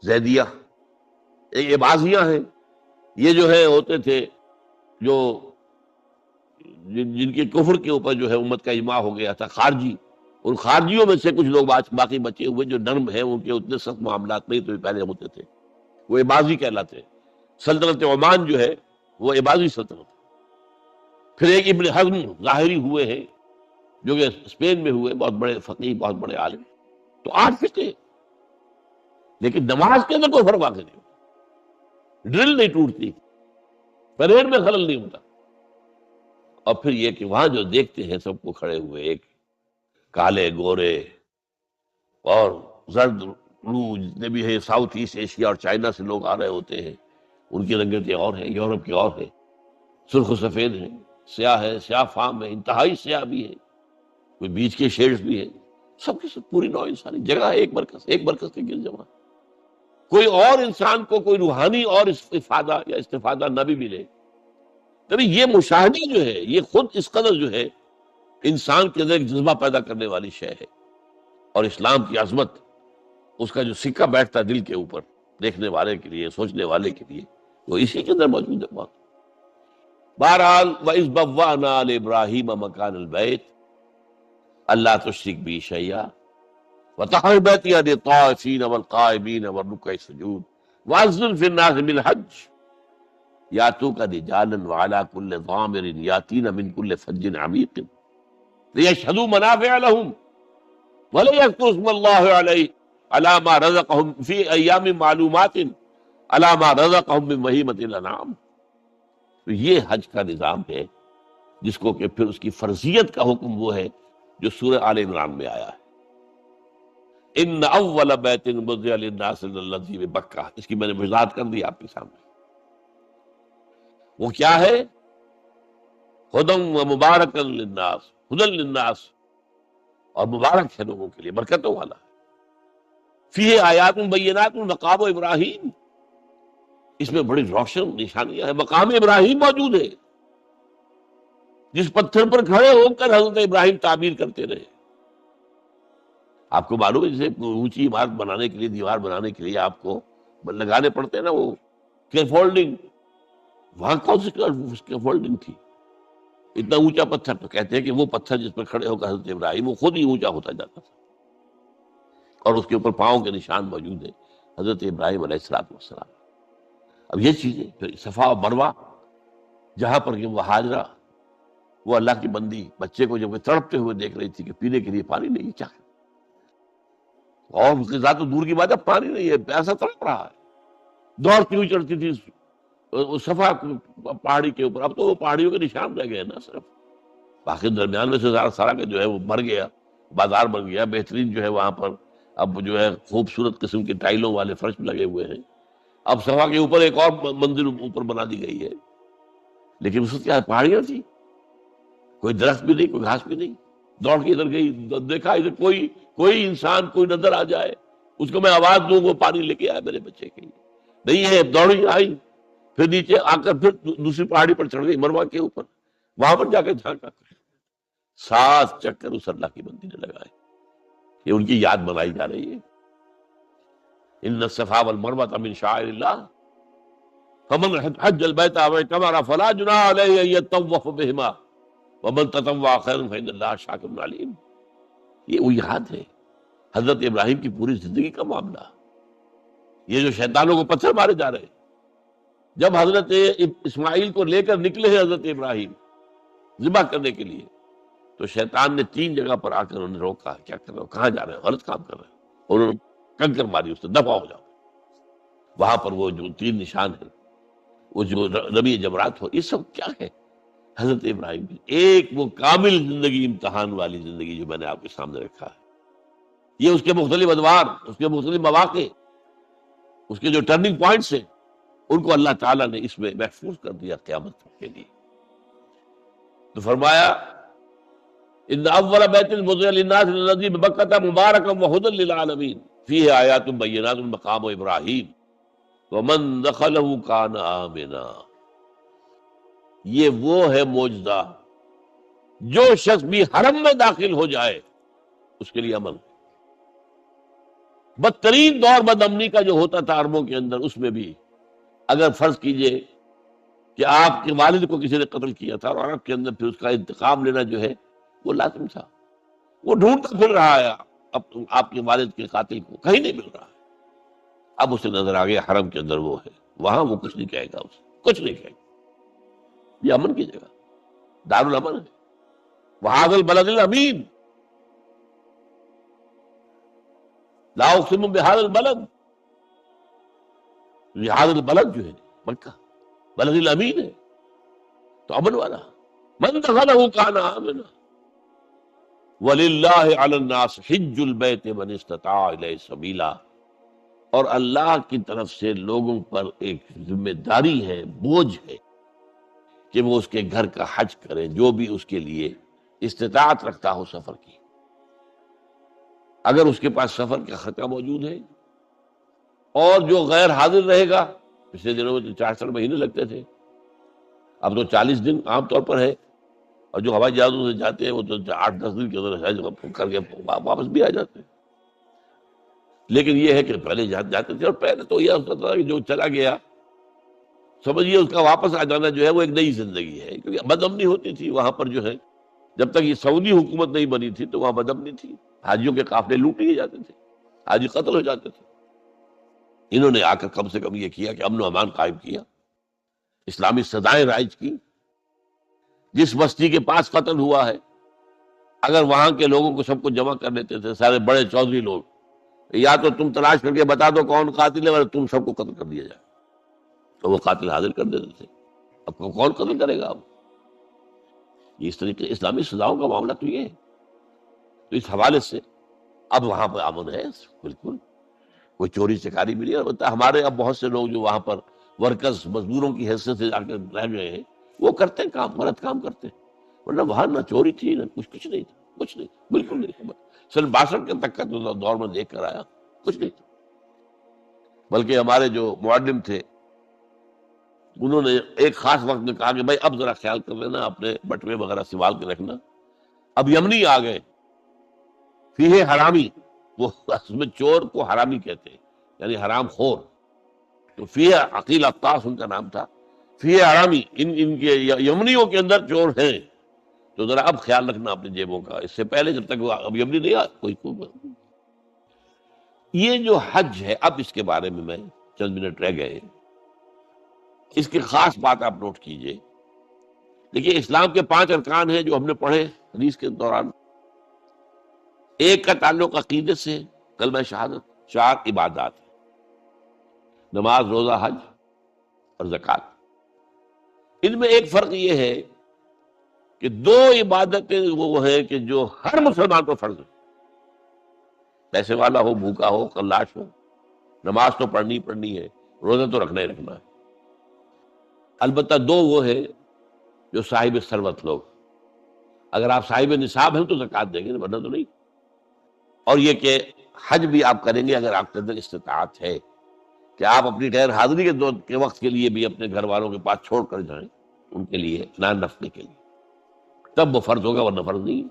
زیدیہ، ایک عباضیہ ہیں، یہ جو ہے ہوتے تھے جو جن کے کفر کے اوپر جو ہے امت کا اجماع ہو گیا تھا، خارجی. ان خارجیوں میں سے کچھ لوگ باقی بچے ہوئے جو نرم ہیں، ان کے اتنے سخت معاملات نہیں تو پہلے ہوتے تھے، وہ عباضی کہلاتے ہیں. سلطنت عمان جو ہے وہ عباضی سلطنت. پھر ایک ابن حزم ظاہری ہوئے ہیں جو کہ اسپین میں ہوئے، بہت بڑے فقیہ، بہت بڑے عالم. تو 8 فقہ، لیکن نماز کے اندر کوئی فرق واقع نہیں ہوتا، ڈرل نہیں ٹوٹتی، پریڈ میں خلل نہیں ہوتا. اور پھر یہ کہ وہاں جو دیکھتے ہیں سب کو کھڑے ہوئے، ایک کالے گورے اور زرد روح جتنے بھی ہیں، ساؤتھ ایسٹ ایشیا اور چائنا سے لوگ آ رہے ہوتے ہیں، ان کی رنگتیں اور ہیں، یورپ کی اور ہیں، سرخ و سفید ہیں، سیاہ ہے، سیاہ فام ہے، انتہائی سیاہ بھی ہے، کوئی بیچ کے شیڈز بھی ہیں، سب کے سب پوری نوع انسانی جگہ ہے، ایک مرکز کے گرد جمع. کوئی اور انسان کو کوئی روحانی اور افادہ یا استفادہ نہ بھی ملے. تبھی یہ مشاہدہ جو ہے یہ خود اس قدر جو ہے انسان کے اندر ایک جذبہ پیدا کرنے والی شے ہے. اور اسلام کی عظمت، اس کا جو سکہ بیٹھتا ہے دل کے اوپر، دیکھنے والے کے لیے، سوچنے والے کے لیے، وہ اسی کے اندر موجود ہے. بہت بہرحال وَإِذْ بَوَّأْنَا لِإِبْرَاهِيمَ مَكَانَ الْبَيْتِ أَلَّا تُشْرِكْ بِي شَيْئًا وَطَهِّرْ بَيْتِيَ لِلطَّائِفِينَ وَالْقَائِمِينَ وَالرُّكَّعِ السُّجُودِ وَأَذِّنْ فِي النَّاسِ بِالْحَجِّ يَأْتُوكَ رِجَالًا وَعَلَىٰ كُلِّ ضَامِرٍ يَأْتِينَ مِنْ كُلِّ فَجٍّ عَمِيقٍ لِيَشْهَدُوا مَنَافِعَ لَهُمْ وَلِيَذْكُرُوا اسْمَ اللَّهِ عَلَىٰ مَا رَزَقَهُمْ فِي أَيَّامٍ مَّعْلُومَاتٍ عَلَىٰ مَا رَزَقَهُمْ مِن بَهِيمَةِ الْأَنْعَامِ. تو یہ حج کا نظام ہے جس کو کہ پھر اس کی فرضیت کا حکم وہ ہے جو سورہ آل عمران میں آیا ہے. ان اول بیت وضع للناس الذی ببکہ، اس کی میں نے وضاحت کر دی آپ کے سامنے. وہ کیا ہے؟ ہدی و مبارکا للناس، ہدی للناس، اور مبارک ہے لوگوں کے لیے، برکتوں والا ہے. فیہ آیات بینات مقام ابراہیم، اس میں بڑی روشن نشانیاں ہیں. مقام ابراہیم موجود ہے، جس پتھر پر کھڑے ہو کر حضرت ابراہیم تعمیر کرتے رہے. آپ کو معلوم ہے جیسے اونچی عمارت بنانے کے لیے، دیوار بنانے کے لیے آپ کو لگانے پڑتے ہیں نا وہ کیفولڈنگ، وہاں کون سی کیفولڈنگ تھی؟ اتنا اونچا پتھر. تو کہتے ہیں کہ وہ پتھر جس پر کھڑے ہو کر حضرت ابراہیم، وہ خود ہی اونچا ہوتا جاتا تھا، اور اس کے اوپر پاؤں کے نشان موجود ہیں حضرت ابراہیم علیہ السلام. اب یہ چیزیں پھر صفا و مروہ، جہاں پر کہ وہ حاجرہ، وہ اللہ کی بندی بچے کو جب وہ تڑپتے ہوئے دیکھ رہی تھی کہ پینے کے لیے پانی نہیں ہے، کیا کرے؟ اور اس کے ساتھ تو دور کی بات ہے، پانی نہیں ہے، پیاسا تڑپ رہا ہے. دوڑتی ہوئی چڑھتی تھی اس صفا پہاڑی کے اوپر. اب تو وہ پہاڑیوں کے نشان رہ گئے نا صرف، باقی درمیان میں سے سارا کا جو ہے وہ بھر گیا، بازار بن گیا. بہترین جو ہے وہاں پر اب جو ہے خوبصورت قسم کے ٹائلوں والے فرش لگے ہوئے ہیں. اب صفا کے اوپر ایک اور منزل اوپر بنا دی گئی ہے، لیکن اس وقت کیا پہاڑیاں تھی، کوئی درخت بھی نہیں، کوئی گھاس بھی نہیں. دوڑ کے ادھر گئی، دیکھا ادھر کوئی انسان کوئی نظر آ جائے، اس کو میں آواز دوں وہ پانی لے کے آئے میرے بچے کے لیے. نہیں ہے. دوڑی آئی، پھر نیچے آ کر پھر دوسری پہاڑی پر چڑھ گئی، مروہ کے اوپر. وہاں پر جا کے جھانکا، 7 چکر اس اللہ کی بندی نے لگائے. یہ ان کی یاد منائی جا رہی ہے. ان الصفا والمروہ من شعائر اللہ فمن حج البیت او اعتمر فلا جناح علیہ ان یطوف بہما ومن تطوع خیرا فإن اللہ شاکر علیم. یہ وہ یاد ہے حضرت ابراہیم کی پوری زندگی کا معاملہ. یہ جو شیطانوں کو پتھر مارے جا رہے ہیں، جب حضرت اسماعیل کو لے کر نکلے ہیں حضرت ابراہیم ذبح کرنے کے لیے، تو شیطان نے 3 جگہ پر آ کر انہیں روکا. کیا کر رہے ہو، کہاں جا رہے ہیں، غلط کام کر رہے ہیں. اور انہوں نے کنکر ماری اس سے، دفع ہو جاؤ. وہاں پر وہ جو 3 نشان ہیں، وہ جو ربی جمرات ہو، یہ سب کیا ہے؟ حضرت ابراہیم کی ایک وہ کامل زندگی، امتحان والی زندگی جو میں نے آپ کے سامنے رکھا ہے. یہ اس کے مختلف ادوار، اس کے مختلف مواقع، اس کے جو ٹرننگ پوائنٹس ہیں، ان کو اللہ تعالیٰ نے اس میں محفوظ کر دیا قیامت کے لیے. تو فرمایا ان اول بیت وضع للناس الذی ببکۃ مبارکا وہدی للعالمین فیہ آیات بینات مقام ابراہیم ومن دخلہ کان آمنا. یہ وہ ہے معجزہ، جو شخص بھی حرم میں داخل ہو جائے اس کے لیے امن. بدترین دور بد امنی کا جو ہوتا تھا عربوں کے اندر، اس میں بھی اگر فرض کیجئے کہ آپ کے والد کو کسی نے قتل کیا تھا، اور عرب کے اندر پھر اس کا انتقام لینا جو ہے وہ لازم تھا. وہ ڈھونڈتا پھر رہا ہے اب آپ کے والد کے قاتل کو، کہیں نہیں مل رہا. اب اسے نظر آ گیا حرم کے اندر وہ ہے، وہاں وہ کچھ نہیں کہے گا، اسے کچھ نہیں کہے گا. یہ امن کی جگہ، دار الامن ہے. وہذا البلد الامین لا اقسم بهذا البلد. هذا البلد جو ہے مکہ بلد الامین ہے، تو امن والا. من دخلہ کان آمنا وللہ علی الناس حج البیت من استطاع الیہ سبیلا. اور اللہ کی طرف سے لوگوں پر ایک ذمہ داری ہے، بوجھ ہے کہ وہ اس کے گھر کا حج کریں، جو بھی اس کے لیے استطاعت رکھتا ہو سفر کی. اگر اس کے پاس سفر کا خطہ موجود ہے، اور جو غیر حاضر رہے گا، پچھلے دنوں میں تو 4 مہینے لگتے تھے، اب تو 40 دن عام طور پر ہے. اور جو ہوائی جہازوں سے جاتے ہیں وہ تو 8-10 دن کے اندر حج کر کے واپس بھی آ جاتے ہیں. لیکن یہ ہے کہ پہلے جاتے تھے، اور پہلے تو یہ ہوتا تھا کہ جو چلا گیا سمجھیے اس کا واپس آ جانا جو ہے وہ ایک نئی زندگی ہے. کیونکہ بد امنی ہوتی تھی وہاں پر جو ہے، جب تک یہ سعودی حکومت نہیں بنی تھی تو وہاں بد امنی تھی. حاجیوں کے قافلے لوٹ لیے جاتے تھے، حاجی قتل ہو جاتے تھے. انہوں نے آ کر کم سے کم یہ کیا کہ امن و امان قائم کیا، اسلامی سزائیں رائج کی. جس بستی کے پاس قتل ہوا ہے، اگر وہاں کے لوگوں کو سب کو جمع کر لیتے تھے، سارے بڑے چودھری لوگ، یا تو تم تلاش کر کے بتا دو کون قاتل ہے، ورنہ تم سب کو قتل کر دیا جائے، تو وہ قاتل حاضر کر دیتے تھے. اب کون قتل کرے گا؟ اب یہ اس طریقے اسلامی سزاؤں کا معاملہ تو یہ ہے. تو اس حوالے سے اب وہاں پہ امن ہے بالکل، کوئی چوری چکاری بھی نہیں. اور بتا ہمارے اب بہت سے لوگ جو وہاں پر ورکرز مزدوروں کی حیثیت سے جا کے رہ گئے ہیں وہ کرتے ہیں کام، غلط کام کرتے ہیں. ورنہ وہاں نہ چوری تھی نہ کچھ نہیں تھا، کچھ نہیں، بالکل نہیں تھا. سن 62 کے تک کا دور میں دیکھ کر آیا، کچھ نہیں تھا. بلکہ ہمارے جو معلم تھے انہوں نے ایک خاص وقت میں کہا کہ بھائی اب ذرا خیال کر لینا، اپنے بٹوے وغیرہ سنبھال کے رکھنا. اب یمنی آ گئے، فیہ حرامی، وہ اس میں چور کو حرامی کہتے ہیں یعنی حرام خور. تو فیہ عقیل عطاس ان کا نام تھا، فیہ حرامی، ان کے یمنیوں کے اندر چور ہیں، تو ذرا اب خیال رکھنا اپنی جیبوں کا. اس سے پہلے جب تک وہ اب یمنی نہیں آ کوئی. یہ جو حج ہے، اب اس کے بارے میں چند منٹ رہ گئے. اس کی خاص بات آپ نوٹ کیجئے. دیکھیے اسلام کے 5 ارکان ہیں جو ہم نے پڑھے حدیث کے دوران. ایک کا تعلق عقیدے سے، کلمہ شہادت. 4 عبادات ہیں، نماز، روزہ، حج اور زکوٰۃ. ان میں ایک فرق یہ ہے کہ 2 عبادتیں وہ ہیں کہ جو ہر مسلمان پر فرض ہے. پیسے والا ہو، بھوکا ہو، کلاش ہو، نماز تو پڑھنی ہے، روزہ تو رکھنا ہی رکھنا ہے. البتہ 2 وہ ہے جو صاحب ثروت لوگ. اگر آپ صاحب نصاب ہیں تو زکوٰۃ دیں گے، ورنہ تو نہیں. اور یہ کہ حج بھی آپ کریں گے اگر آپ کے اندر استطاعت ہے کہ آپ اپنی غیر حاضری کے وقت کے لیے بھی اپنے گھر والوں کے پاس چھوڑ کر جائیں ان کے لیے نان نفقے کے لیے، تب وہ فرض ہوگا، ورنہ فرض نہیں.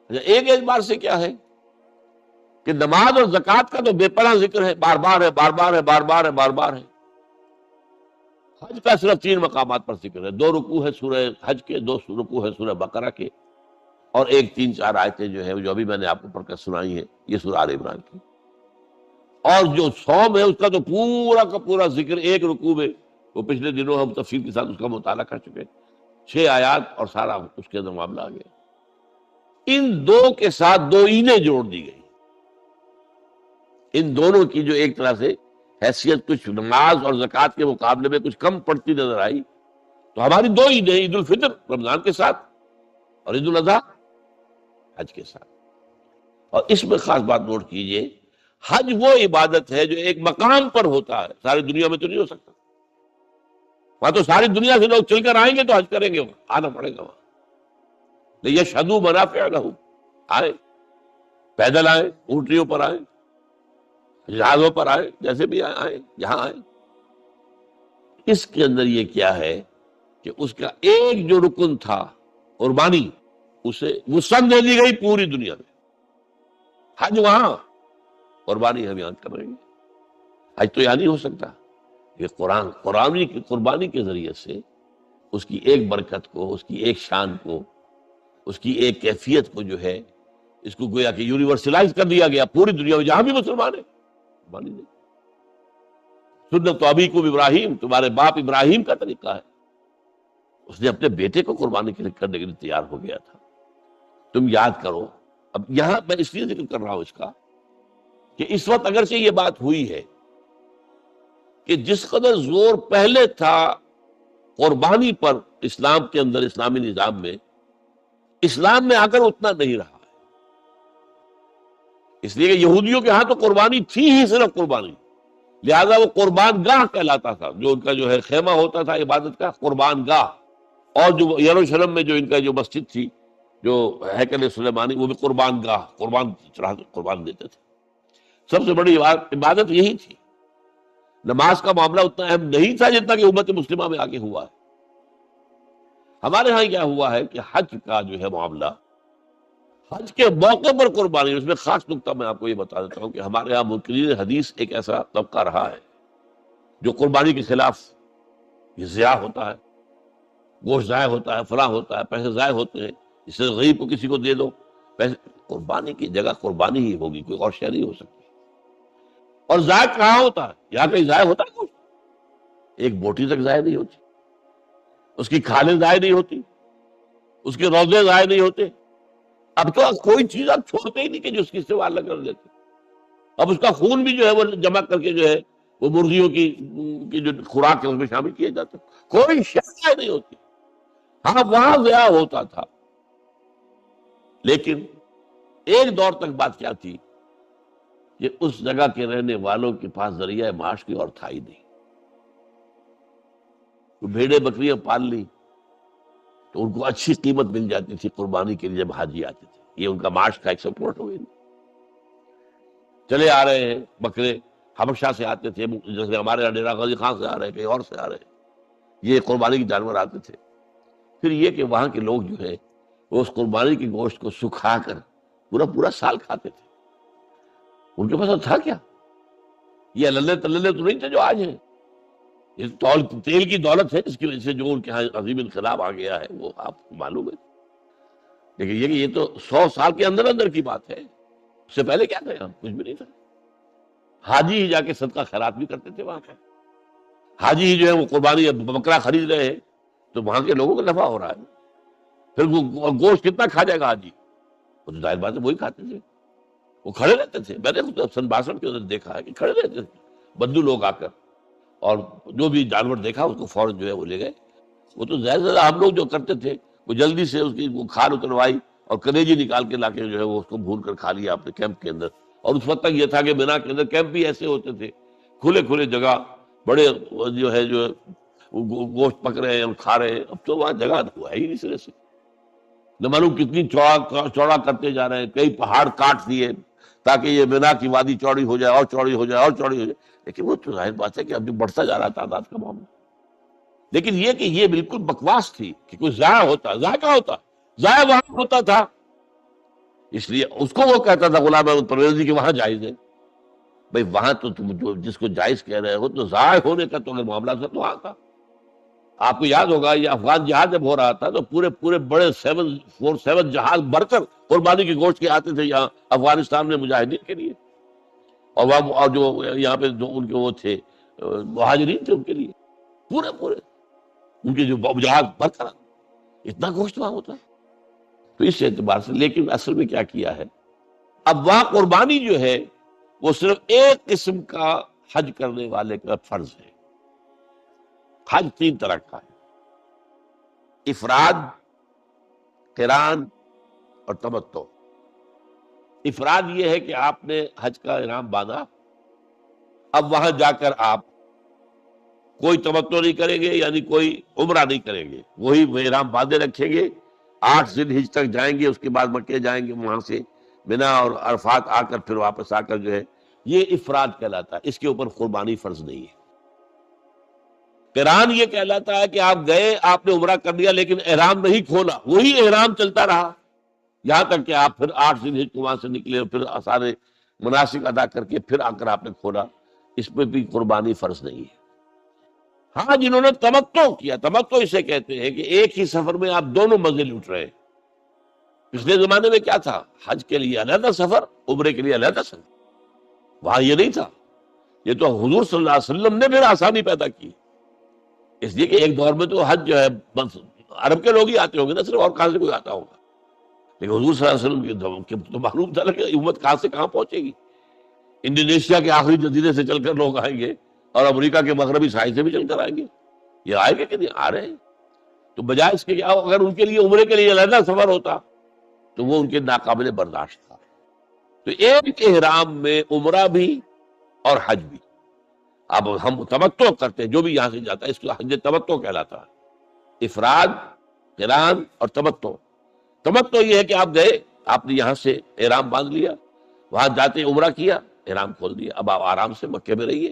ایک اعتبار سے کیا ہے کہ نماز اور زکوٰۃ کا تو بے پناہ ذکر ہے، بار بار ہے، بار بار ہے، بار بار ہے، بار بار ہے. حج کا صرف 3 مقامات پر ذکر ہے. 2 رکوع ہے سورہ حج کے، 2 رکوع ہے سورہ بقرہ کے، اور 3-4 آیتیں جو ہے جو ابھی میں نے آپ کو پڑھ کر سنائی ہیں یہ سورہ آل عمران کی. اور جو صوم ہے اس کا تو پورا کا پورا ذکر 1 رکوع میں، وہ پچھلے دنوں ہم تفصیل کے ساتھ اس کا مطالعہ کر چکے. 6 آیات اور سارا اس کے اندر معاملہ آ گیا. ان 2 کے ساتھ 2 عیدیں جوڑ دی گئی. ان دونوں کی جو ایک طرح سے حیثیت کچھ نماز اور زکوٰۃ کے مقابلے میں کچھ کم پڑتی نظر آئی، تو ہماری 2 عیدیں، عید الفطر رمضان کے ساتھ اور عید الاضحیٰ حج کے ساتھ. اور اس میں خاص بات نوٹ کیجئے، حج وہ عبادت ہے جو ایک مقام پر ہوتا ہے، ساری دنیا میں تو نہیں ہو سکتا. وہاں تو ساری دنیا سے لوگ چل کر آئیں گے تو حج کریں گے، آنا پڑے گا وہاں. لیشہدوا منافع لہم، آئے پیدل آئے، اونٹنیوں پر آئے، جہازوں پر آئے، جیسے بھی آئے، یہاں آئے. اس کے اندر یہ کیا ہے کہ اس کا ایک جو رکن تھا قربانی، اسے وسعت دے دی گئی پوری دنیا میں. حج وہاں، قربانی ہم یہاں کریں گے. حج تو یہاں نہیں ہو سکتا. یہ قربانی کے ذریعے سے اس کی ایک برکت کو، اس کی ایک شان کو، اس کی ایک کیفیت کو جو ہے اس کو گویا کہ یونیورسلائز کر دیا گیا پوری دنیا میں جہاں بھی مسلمان ہیں. قربانی نہیں. سنت ابیکم ابراہیم، تمہارے باپ ابراہیم کا طریقہ ہے. اس نے اپنے بیٹے کو قربانی کرنے کے لیے تیار ہو گیا تھا. تم یاد کرو، اب یہاں میں اس لیے ذکر کر رہا ہوں اس کا کہ اس وقت اگرچہ یہ بات ہوئی ہے کہ جس قدر زور پہلے تھا قربانی پر اسلام کے اندر، اسلامی نظام میں، اسلام میں آ کر اتنا نہیں رہا. اس لیے کہ یہودیوں کے ہاں تو قربانی تھی ہی صرف قربانی، لہذا وہ قربان گاہ کہلاتا تھا. جو ان کا جو ہے خیمہ ہوتا تھا عبادت کا، قربان گاہ. اور جو یروشلم میں جو ان کا جو مسجد تھی، جو ہیکل سلیمانی، وہ بھی قربان گاہ، قربان دیتے تھے. سب سے بڑی عبادت یہی تھی. نماز کا معاملہ اتنا اہم نہیں تھا جتنا کہ امت مسلمہ میں آگے ہوا ہے. ہمارے ہاں کیا ہوا ہے کہ حج کا جو ہے معاملہ، حج کے موقع پر قربانی. اس میں خاص نکتہ میں آپ کو یہ بتا دیتا ہوں کہ ہمارے یہاں منکرین حدیث ایک ایسا طبقہ رہا ہے جو قربانی کے خلاف، یہ ضیاع ہوتا ہے، گوشت ضائع ہوتا ہے، فلاں ہوتا ہے، پیسے ضائع ہوتے ہیں، اس سے غریب کو کسی کو دے دو پیسے. قربانی کی جگہ قربانی ہی ہوگی، کوئی اور شے نہیں ہو سکتی. اور ضائع کہاں ہوتا ہے؟ یہاں کہیں ضائع ہوتا ہے؟ کچھ ایک بوٹی تک ضائع نہیں ہوتی، اس کی کھالیں ضائع نہیں ہوتی، اس کے روزے ضائع نہیں ہوتے. اب تو کوئی چیز آپ چھوڑتے ہی نہیں کہ جو اس کی سوا اللہ کر دیتے. اب اس کا خون بھی جو ہے وہ جمع کر کے جو ہے وہ مرغیوں کی جو خوراک ہے اس میں شامل کیے جاتے. کوئی شے نہیں ہوتی. ہاں وہاں ضیاع ہوتا تھا، لیکن ایک دور تک بات کیا تھی کہ اس جگہ کے رہنے والوں کے پاس ذریعہ معاش کی اور تھا ہی نہیں. تو بھیڑیں بکریاں پال لی تو ان کو اچھی قیمت مل جاتی تھی قربانی کے لیے جب حاجی آتے تھے. یہ ان کا معاش کا ایک سپورٹ ہو گئی. چلے آ رہے ہیں بکرے، حبشہ سے آتے تھے، جیسے ہمارے یہاں ڈیرہ غازی خان سے آ رہے ہیں، کہیں اور سے آ رہے ہیں، یہ قربانی کے جانور آتے تھے. پھر یہ کہ وہاں کے لوگ جو ہے وہ اس قربانی کے گوشت کو سکھا کر پورا پورا سال کھاتے تھے. ان کے پاس تھا کیا؟ یہ للے تللے تو نہیں تھے جو آج ہیں. یہ تیل کی دولت ہے جس کی وجہ سے جو ان کے یہاں عظیم انقلاب آ گیا ہے وہ آپ کو معلوم ہے. لیکن یہ کہ یہ تو 100 سال کے اندر اندر کی بات ہے. اس سے پہلے کیا تھا؟ کچھ بھی نہیں تھا. حاجی ہی جا کے صدقہ خیرات بھی کرتے تھے وہاں کا. حاجی ہی جو ہے وہ قربانی بکرا خرید رہے ہیں تو وہاں کے لوگوں کو نفع ہو رہا ہے. پھر وہ گوشت کتنا کھا جائے گا حاجی؟ وہ تو ظاہر بات ہے وہی کھاتے تھے. وہ کھڑے رہتے تھے. میں نے خود سن 62 کے اندر دیکھا ہے کہ کھڑے رہتے تھے بدو لوگ آ کر، اور جو بھی جانور دیکھا اس کو فوراً جو ہے وہ لے گئے. وہ تو زیادہ ہم لوگ جو کرتے تھے وہ جلدی سے اس کی وہ کھال اتروائی اور کلیجی نکال کے لا کے جو ہے وہ اس کو بھون کر کھا لیا اپنے کیمپ کے اندر. اور اس وقت تک یہ تھا کہ مینا کے اندر کیمپ بھی ایسے ہوتے تھے، کھلے کھلے جگہ، بڑے جو ہے جو گوشت پک رہے ہیں اور کھا رہے ہیں. اب تو وہاں جگہ ہے ہی نہیں سرے سے. نہ معلوم کتنی چوڑا کرتے جا رہے ہیں. کئی پہاڑ کاٹ دیے تاکہ یہ مینا کی وادی چوڑی ہو جائے اور چوڑی ہو جائے اور چوڑی ہو جائے. لیکن وہ تو ظاہر بات ہے کہ اب جو بڑھتا جا رہا تعداد کا معاملہ. لیکن یہ کہ یہ بالکل بکواس تھی کہ کوئی ضائع ہوتا. ضائع کہاں ہوتا؟ ضائع وہاں ہوتا تھا. اس لیے اس کو وہ کہتا تھا غلام احمد پرویزی کہ وہاں جائز ہے. بھئی وہاں تو تم جو جس کو جائز کہہ رہے ہو تو ضائع ہونے کا تو اگر معاملہ تھا تو وہاں تھا. آپ کو یاد ہوگا یہ افغان جہاد جب ہو رہا تھا تو پورے بڑے 747 جہاز بھر کر قربانی کے گوشت کے آتے تھے یہاں افغانستان میں مجاہدین کے لیے. اور وہاں اور جو یہاں پہ جو ان کے وہ تھے مہاجرین تھے ان کے لیے پورے ان کے جو جہاز بھر کر اتنا گوشت وہاں ہوتا. تو اس اعتبار سے لیکن اصل میں کیا کیا ہے اب وہاں قربانی جو ہے وہ صرف ایک قسم کا حج کرنے والے کا فرض ہے. حج 3 طرح کا ہے: افراد، قران اور تمتع. افراد یہ ہے کہ آپ نے حج کا احرام باندھا، اب وہاں جا کر آپ کوئی تمتع نہیں کریں گے، یعنی کوئی عمرہ نہیں کریں گے، وہی احرام باندھے رکھیں گے. 8 ذی الحجہ تک جائیں گے، اس کے بعد مکے جائیں گے، وہاں سے منا اور عرفات آ کر پھر واپس آ کر جو ہے یہ افراد کہلاتا ہے. اس کے اوپر قربانی فرض نہیں ہے. قران یہ کہلاتا ہے کہ آپ گئے، آپ نے عمرہ کر لیا لیکن احرام نہیں کھولا، وہی احرام چلتا رہا یہاں تک کہ آپ پھر 8 ذی الحجہ کو وہاں سے نکلے اور پھر سارے مناسک ادا کر کے پھر آ کر آپ نے کھولا. اس پہ بھی قربانی فرض نہیں ہے. ہاں جنہوں نے تمتع کیا، تمتع اسے کہتے ہیں کہ ایک ہی سفر میں آپ دونوں مزے لوٹ رہے ہیں. پچھلے زمانے میں کیا تھا؟ حج کے لیے علیحدہ سفر، عمرے کے لیے علیحدہ سفر. وہاں یہ نہیں تھا. یہ تو حضور صلی اللہ علیہ وسلم نے پھر آسانی پیدا کی. اس لیے کہ ایک دور میں تو حج جو ہے بس عرب کے لوگ ہی آتے ہوں گے نا صرف، اور کہاں سے کوئی آتا ہوگا. لیکن حضور صلی اللہ علیہ وسلم کی تو معلوم تھا کہ امت کہاں سے کہاں پہنچے گی. انڈونیشیا کے آخری جزیرے سے چل کر لوگ آئیں گے اور امریکہ کے مغربی ساحل سے بھی چل کر آئیں گے. یہ آئے گے کہ نہیں آ رہے ہیں. تو بجائے اس کے کہ اگر ان کے لیے عمرے کے لیے علیحدہ سفر ہوتا تو وہ ان کے ناقابل برداشت تھا. تو ایک احرام میں عمرہ بھی اور حج بھی. اب ہم تمتع کرتے ہیں، جو بھی یہاں سے جاتا ہے اس کو حج تمتع کہلاتا ہے. افراد، قران اور تمتع. تمتع یہ ہے کہ آپ گئے، آپ نے یہاں سے احرام باندھ لیا، وہاں جاتے عمرہ کیا، احرام کھول دیا، اب آپ آرام سے مکے میں رہیے.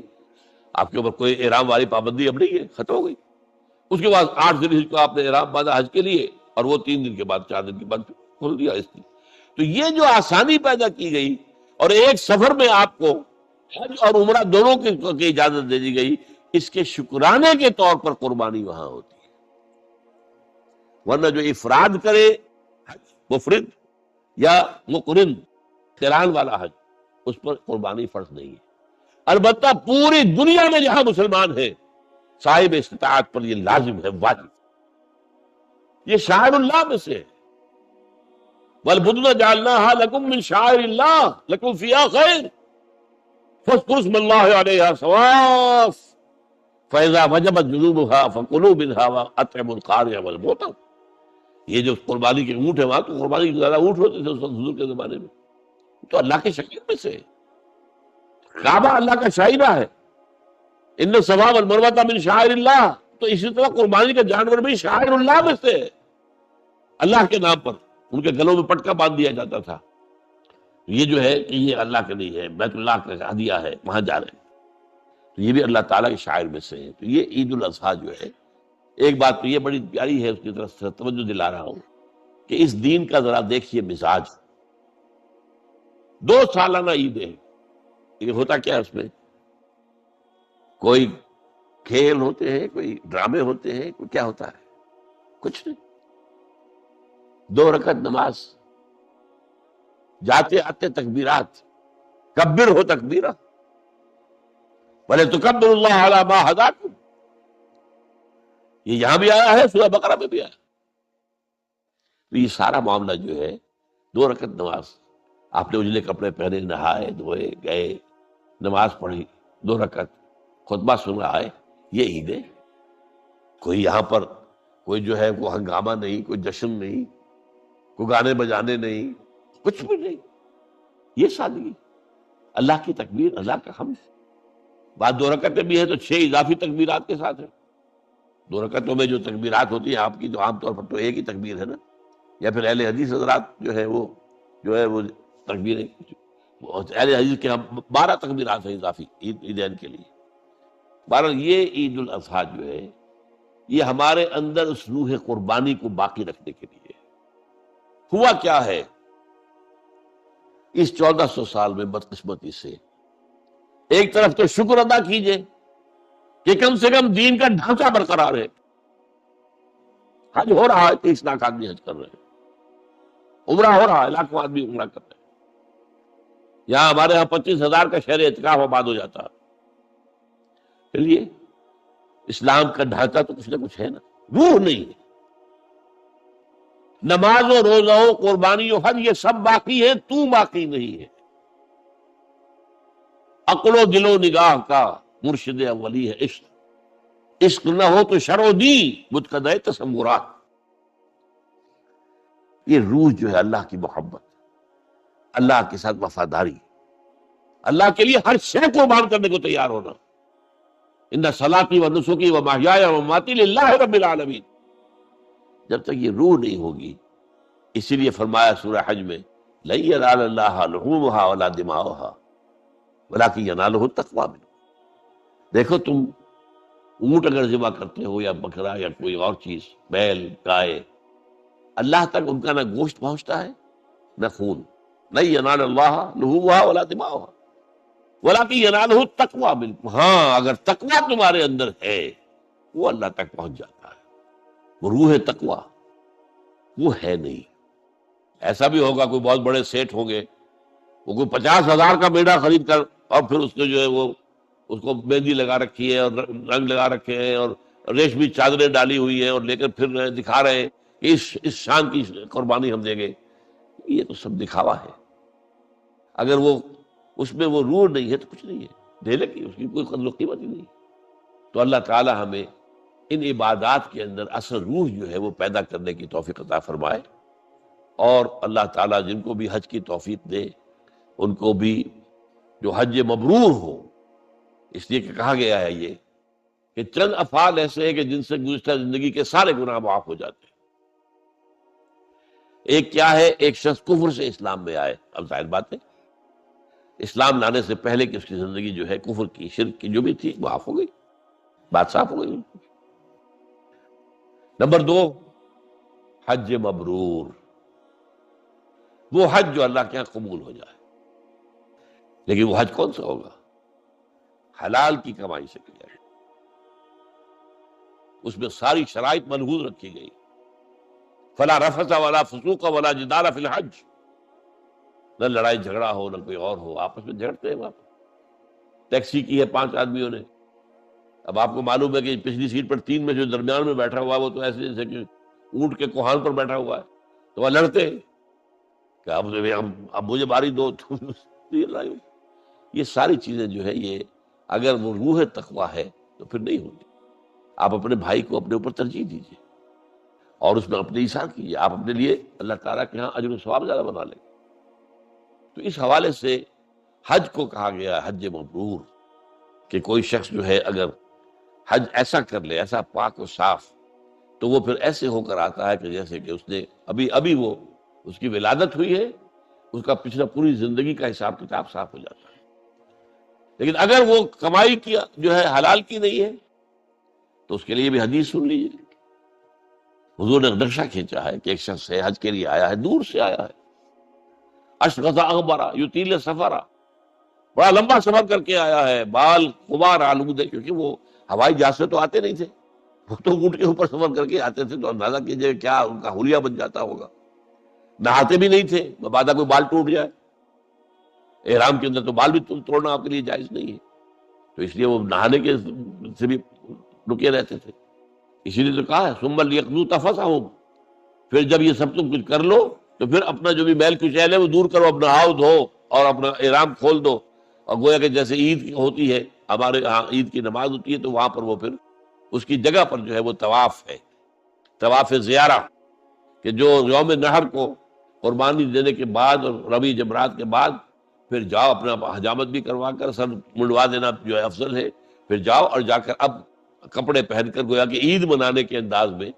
آپ کے اوپر کوئی احرام والی پابندی اب نہیں ہے، ختم ہو گئی. اس کے بعد 8 ذی الحجہ کو آپ نے احرام باندھا حج کے لیے، اور وہ 3 دن کے بعد 4 دن کے بعد کھول دیا اس لیے. تو یہ جو آسانی پیدا کی گئی اور ایک سفر میں آپ کو حج اور عمرہ دونوں کی اجازت دے دی گئی، اس کے شکرانے کے طور پر قربانی وہاں ہوتی ہے. ورنہ جو افراد کرے حج مفرد یا مقرن قران والا حج، اس پر قربانی فرض نہیں ہے. البتہ پوری دنیا میں جہاں مسلمان ہیں صاحب استطاعت پر یہ لازم ہے، واجب. یہ شاعر اللہ میں سے ہے. وَالْبُدْنَ جَعَلْنَاهَا لَكُم مِّن شَعَائِرِ اللَّهِ لَكُمْ فِيهَا خَيْرٌ فاذكروا اسم الله عليها صواف فإذا وجبت جنوبها فكلوا منها وأطعموا القانع والمعتر. یہ جو قربانی کے اونٹ ہے وہاں تو قربانی کے زیادہ اونٹ ہوتے تھے اس وقت حضور کے زمانے میں. تو اللہ کے شعائر میں سے ہے۔ کعبہ اللہ کا شاعرہ ہے، ان الصفا والمروہ من شعائر اللہ، تو اسی طرح قربانی کا جانور بھی شاعر اللہ میں سے ہے، اللہ کے نام پر ان کے گلوں میں پٹکا باندھ دیا جاتا تھا، یہ جو ہے کہ یہ اللہ کے نہیں ہے، بیت اللہ کا ہدیہ ہے، وہاں جا رہے ہیں، تو یہ بھی اللہ تعالیٰ کے شاعر میں سے ہے۔ تو یہ عید الاضحیٰ جو ہے، ایک بات تو یہ بڑی پیاری ہے، اس کی طرف سے توجہ دلا رہا ہوں کہ اس دین کا ذرا دیکھیے مزاج، 2 سالانہ عیدیں ہیں، یہ ہوتا کیا ہے اس میں؟ کوئی کھیل ہوتے ہیں، کوئی ڈرامے ہوتے ہیں، کوئی کیا ہوتا ہے؟ کچھ نہیں، 2 رکعت نماز، جاتے آتے تکبیرات، کبر ہو تکبیرہ وَلِتُكَبِّرُوا اللَّهَ عَلَى مَا هَدَاكُمْ، یہ یہاں بھی آیا ہے، سورہ بقرہ میں بھی آیا۔ تو یہ سارا معاملہ جو ہے 2 رکعت نماز، آپ نے اجلے کپڑے پہنے، نہائے دھوئے گئے، نماز پڑھی 2 رکعت، خطبہ سنا ہے، یہ عید ہے۔ کوئی یہاں پر کوئی جو ہے وہ ہنگامہ نہیں، کوئی جشن نہیں، کوئی گانے بجانے نہیں، کچھ بھی نہیں، یہ سادگی، اللہ کی تکبیر، اللہ کا حمد۔ بعد 2 رکعتیں بھی ہیں تو 6 اضافی تکبیرات کے ساتھ ہیں۔ 2 رکعتوں میں جو تکبیرات ہوتی ہیں آپ کی، تو عام طور پر تو ایک ہی تکبیر ہے نا، یا پھر اہل حدیث حضرات جو ہے وہ تکبیریں، اہل حدیث کے ہم 12 تکبیرات ہیں اضافی عیدین کے لیے۔ بہرحال یہ عید الاضحیٰ جو ہے، یہ ہمارے اندر اس روح قربانی کو باقی رکھنے کے لیے ہے۔ ہوا کیا ہے اس 1400 سال میں بدقسمتی سے؟ ایک طرف تو شکر ادا کیجئے کہ کم سے کم دین کا ڈھانچہ برقرار ہے، حج ہو رہا ہے، 30 لاکھ آدمی حج کر رہے ہیں، عمرہ ہو رہا ہے، لاکھوں آدمی عمرہ کر رہے ہیں، یہاں ہمارے یہاں 25,000 کا شہر اعتکاف آباد ہو جاتا ہے۔ چلیے، اسلام کا ڈھانچہ تو کچھ نہ کچھ ہے نا، روح نہیں ہے۔ نماز و روزہ و قربانی و حج یہ سب باقی ہے، تو باقی نہیں ہے۔ عقل و دل و نگاہ کا مرشد اولی ہے عشق، عشق نہ ہو تو شر و دی متقدع تصورات۔ یہ روح جو ہے اللہ کی محبت، اللہ کے ساتھ وفاداری، اللہ کے لیے ہر شے قربان کرنے کو تیار ہونا۔ ان صلاتی و نسکی و محیای و مماتی للہ رب العالمین، جب تک یہ روح نہیں ہوگی، اسی لیے فرمایا سورہ حج میں لن ینال اللہ لحومها ولا دماؤها ولکن ینالہ التقوی منکم۔ دیکھو تم اونٹ اگر ذبح کرتے ہو یا بکرا یا کوئی اور چیز، بیل گائے، اللہ تک ان کا نہ گوشت پہنچتا ہے نہ خون، لن ینال اللہ لحومها ولا دماؤها ولکن ینالہ التقوی منکم۔ ہاں، اگر تقوی تمہارے اندر ہے وہ اللہ تک پہنچ جاتا ہے، وہ روح تقوی وہ ہے نہیں۔ ایسا بھی ہوگا کوئی بہت بڑے سیٹ ہوں گے، وہ کوئی 50,000 کا میڑا خرید کر، اور پھر اس کو جو ہے وہ اس کو مہندی لگا رکھی ہے اور رنگ لگا رکھے ہیں اور ریشمی چادریں ڈالی ہوئی ہیں، اور لے کر پھر رہے دکھا رہے ہیں کہ اس شان کی قربانی ہم دیں گے۔ یہ تو سب دکھاوا ہے، اگر وہ اس میں وہ روح نہیں ہے تو کچھ نہیں ہے، ڈھیلے کی اس کی کوئی قدر و قیمت ہی نہیں۔ تو اللہ تعالی ہمیں ان عبادات کے اندر اصل روح جو ہے وہ پیدا کرنے کی توفیق عطا فرمائے، اور اللہ تعالیٰ جن کو بھی حج کی توفیق دے ان کو بھی جو حج مبرور ہو، اس لیے کہ کہا گیا ہے یہ کہ چند افعال ایسے ہیں کہ جن سے گزشتہ زندگی کے سارے گناہ معاف ہو جاتے ہیں۔ ایک کیا ہے؟ ایک شخص کفر سے اسلام میں آئے، اب ظاہر بات ہے اسلام لانے سے پہلے کہ اس کی زندگی جو ہے کفر کی، شرک کی جو بھی تھی، معاف ہو گئی، بات صاف ہو گئی۔ نمبر 2، حج مبرور، وہ حج جو اللہ کے یہاں قبول ہو جائے۔ لیکن وہ حج کون سا ہوگا؟ حلال کی کمائی سے کیا ہے، اس میں ساری شرائط ملحوظ رکھی گئی، فلا رفث ولا فسوق ولا جدال فی الحج، نہ لڑائی جھگڑا ہو نہ کوئی اور ہو، آپس میں جھگڑتے ہیں وہاں پر۔ ٹیکسی کی ہے 5 آدمیوں نے، اب آپ کو معلوم ہے کہ پچھلی سیٹ پر 3 میں جو درمیان میں بیٹھا ہوا وہ تو ایسے جیسے کہ اونٹ کے کوہان پر بیٹھا ہوا ہے، تو وہ لڑتے ہیں کہ اب مجھے باری دو، تم یہ ساری چیزیں جو ہے یہ اگر وہ روح تقویٰ ہے تو پھر نہیں ہوگی۔ آپ اپنے بھائی کو اپنے اوپر ترجیح دیجیے اور اس میں اپنے ایثار کیجیے، آپ اپنے لیے اللہ تعالیٰ کے ہاں اجر و ثواب زیادہ بنا لیں۔ تو اس حوالے سے حج کو کہا گیا حج مبرور، کہ کوئی شخص جو ہے اگر حج ایسا کر لے، ایسا پاک و صاف، تو وہ پھر ایسے ہو کر آتا ہے کہ جیسے کہ اس نے ابھی وہ اس کی ولادت ہوئی ہے، اس کا پچھلا پوری زندگی کا حساب کتاب صاف ہو جاتا ہے۔ لیکن اگر وہ کمائی کی جو ہے حلال کی نہیں ہے تو اس کے لیے بھی حدیث سن لیجیے۔ حضور نے نقشہ کھینچا ہے کہ ایک شخص ہے، حج کے لیے آیا ہے، دور سے آیا ہے، اشغث اغبرا یطیل سفرا، بڑا لمبا سفر کر کے آیا ہے، بال غبار آلود ہے، کیونکہ وہ ہوائی جہاز سے تو آتے نہیں تھے، وہ تو اونٹ کے اوپر سفر کر کے آتے تھے، تو اندازہ کیجئے کیا ان کا حلیہ بن جاتا ہوگا۔ نہاتے بھی نہیں تھے، مبادا کوئی بال ٹوٹ جائے، احرام کے اندر تو بال بھی توڑنا آپ کے لیے جائز نہیں ہے، تو اس لیے وہ نہانے کے سے بھی رکے رہتے تھے۔ اسی لیے تو کہا ہے ثم لیقضوا تفثہم، پھر جب یہ سب تم کچھ کر لو تو پھر اپنا جو بھی میل کچیل ہے وہ دور کرو، اپنا ہاؤ دھو اور اپنا احرام کھول دو، اور گویا کہ جیسے عید ہوتی ہے، ہمارے ہاں عید کی نماز ہوتی ہے، تو وہاں پر وہ پھر اس کی جگہ پر جو ہے وہ طواف ہے، طواف زیارہ، کہ جو یوم نحر کو قربانی دینے کے بعد اور رمی جمرات کے بعد پھر جاؤ، اپنا حجامت بھی کروا کر سر منڈوا دینا جو ہے افضل ہے، پھر جاؤ اور جا کر اب کپڑے پہن کر گویا کہ عید منانے کے انداز میں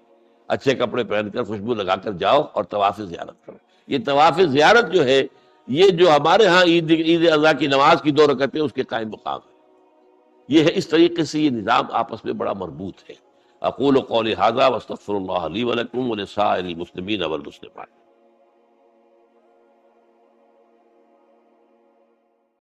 اچھے کپڑے پہن کر خوشبو لگا کر جاؤ اور طواف زیارت کرو۔ یہ طواف زیارت جو ہے، یہ جو ہمارے ہاں عید اضحیٰ کی نماز کی 2 رکعتیں اس کے قائم مقام ہے، یہ ہے۔ اس طریقے سے یہ نظام آپس میں بڑا مربوط ہے۔ اقول قولی ھذا واستغفر اللہ لی ولکم ولسائر المسلمین والمسلمات۔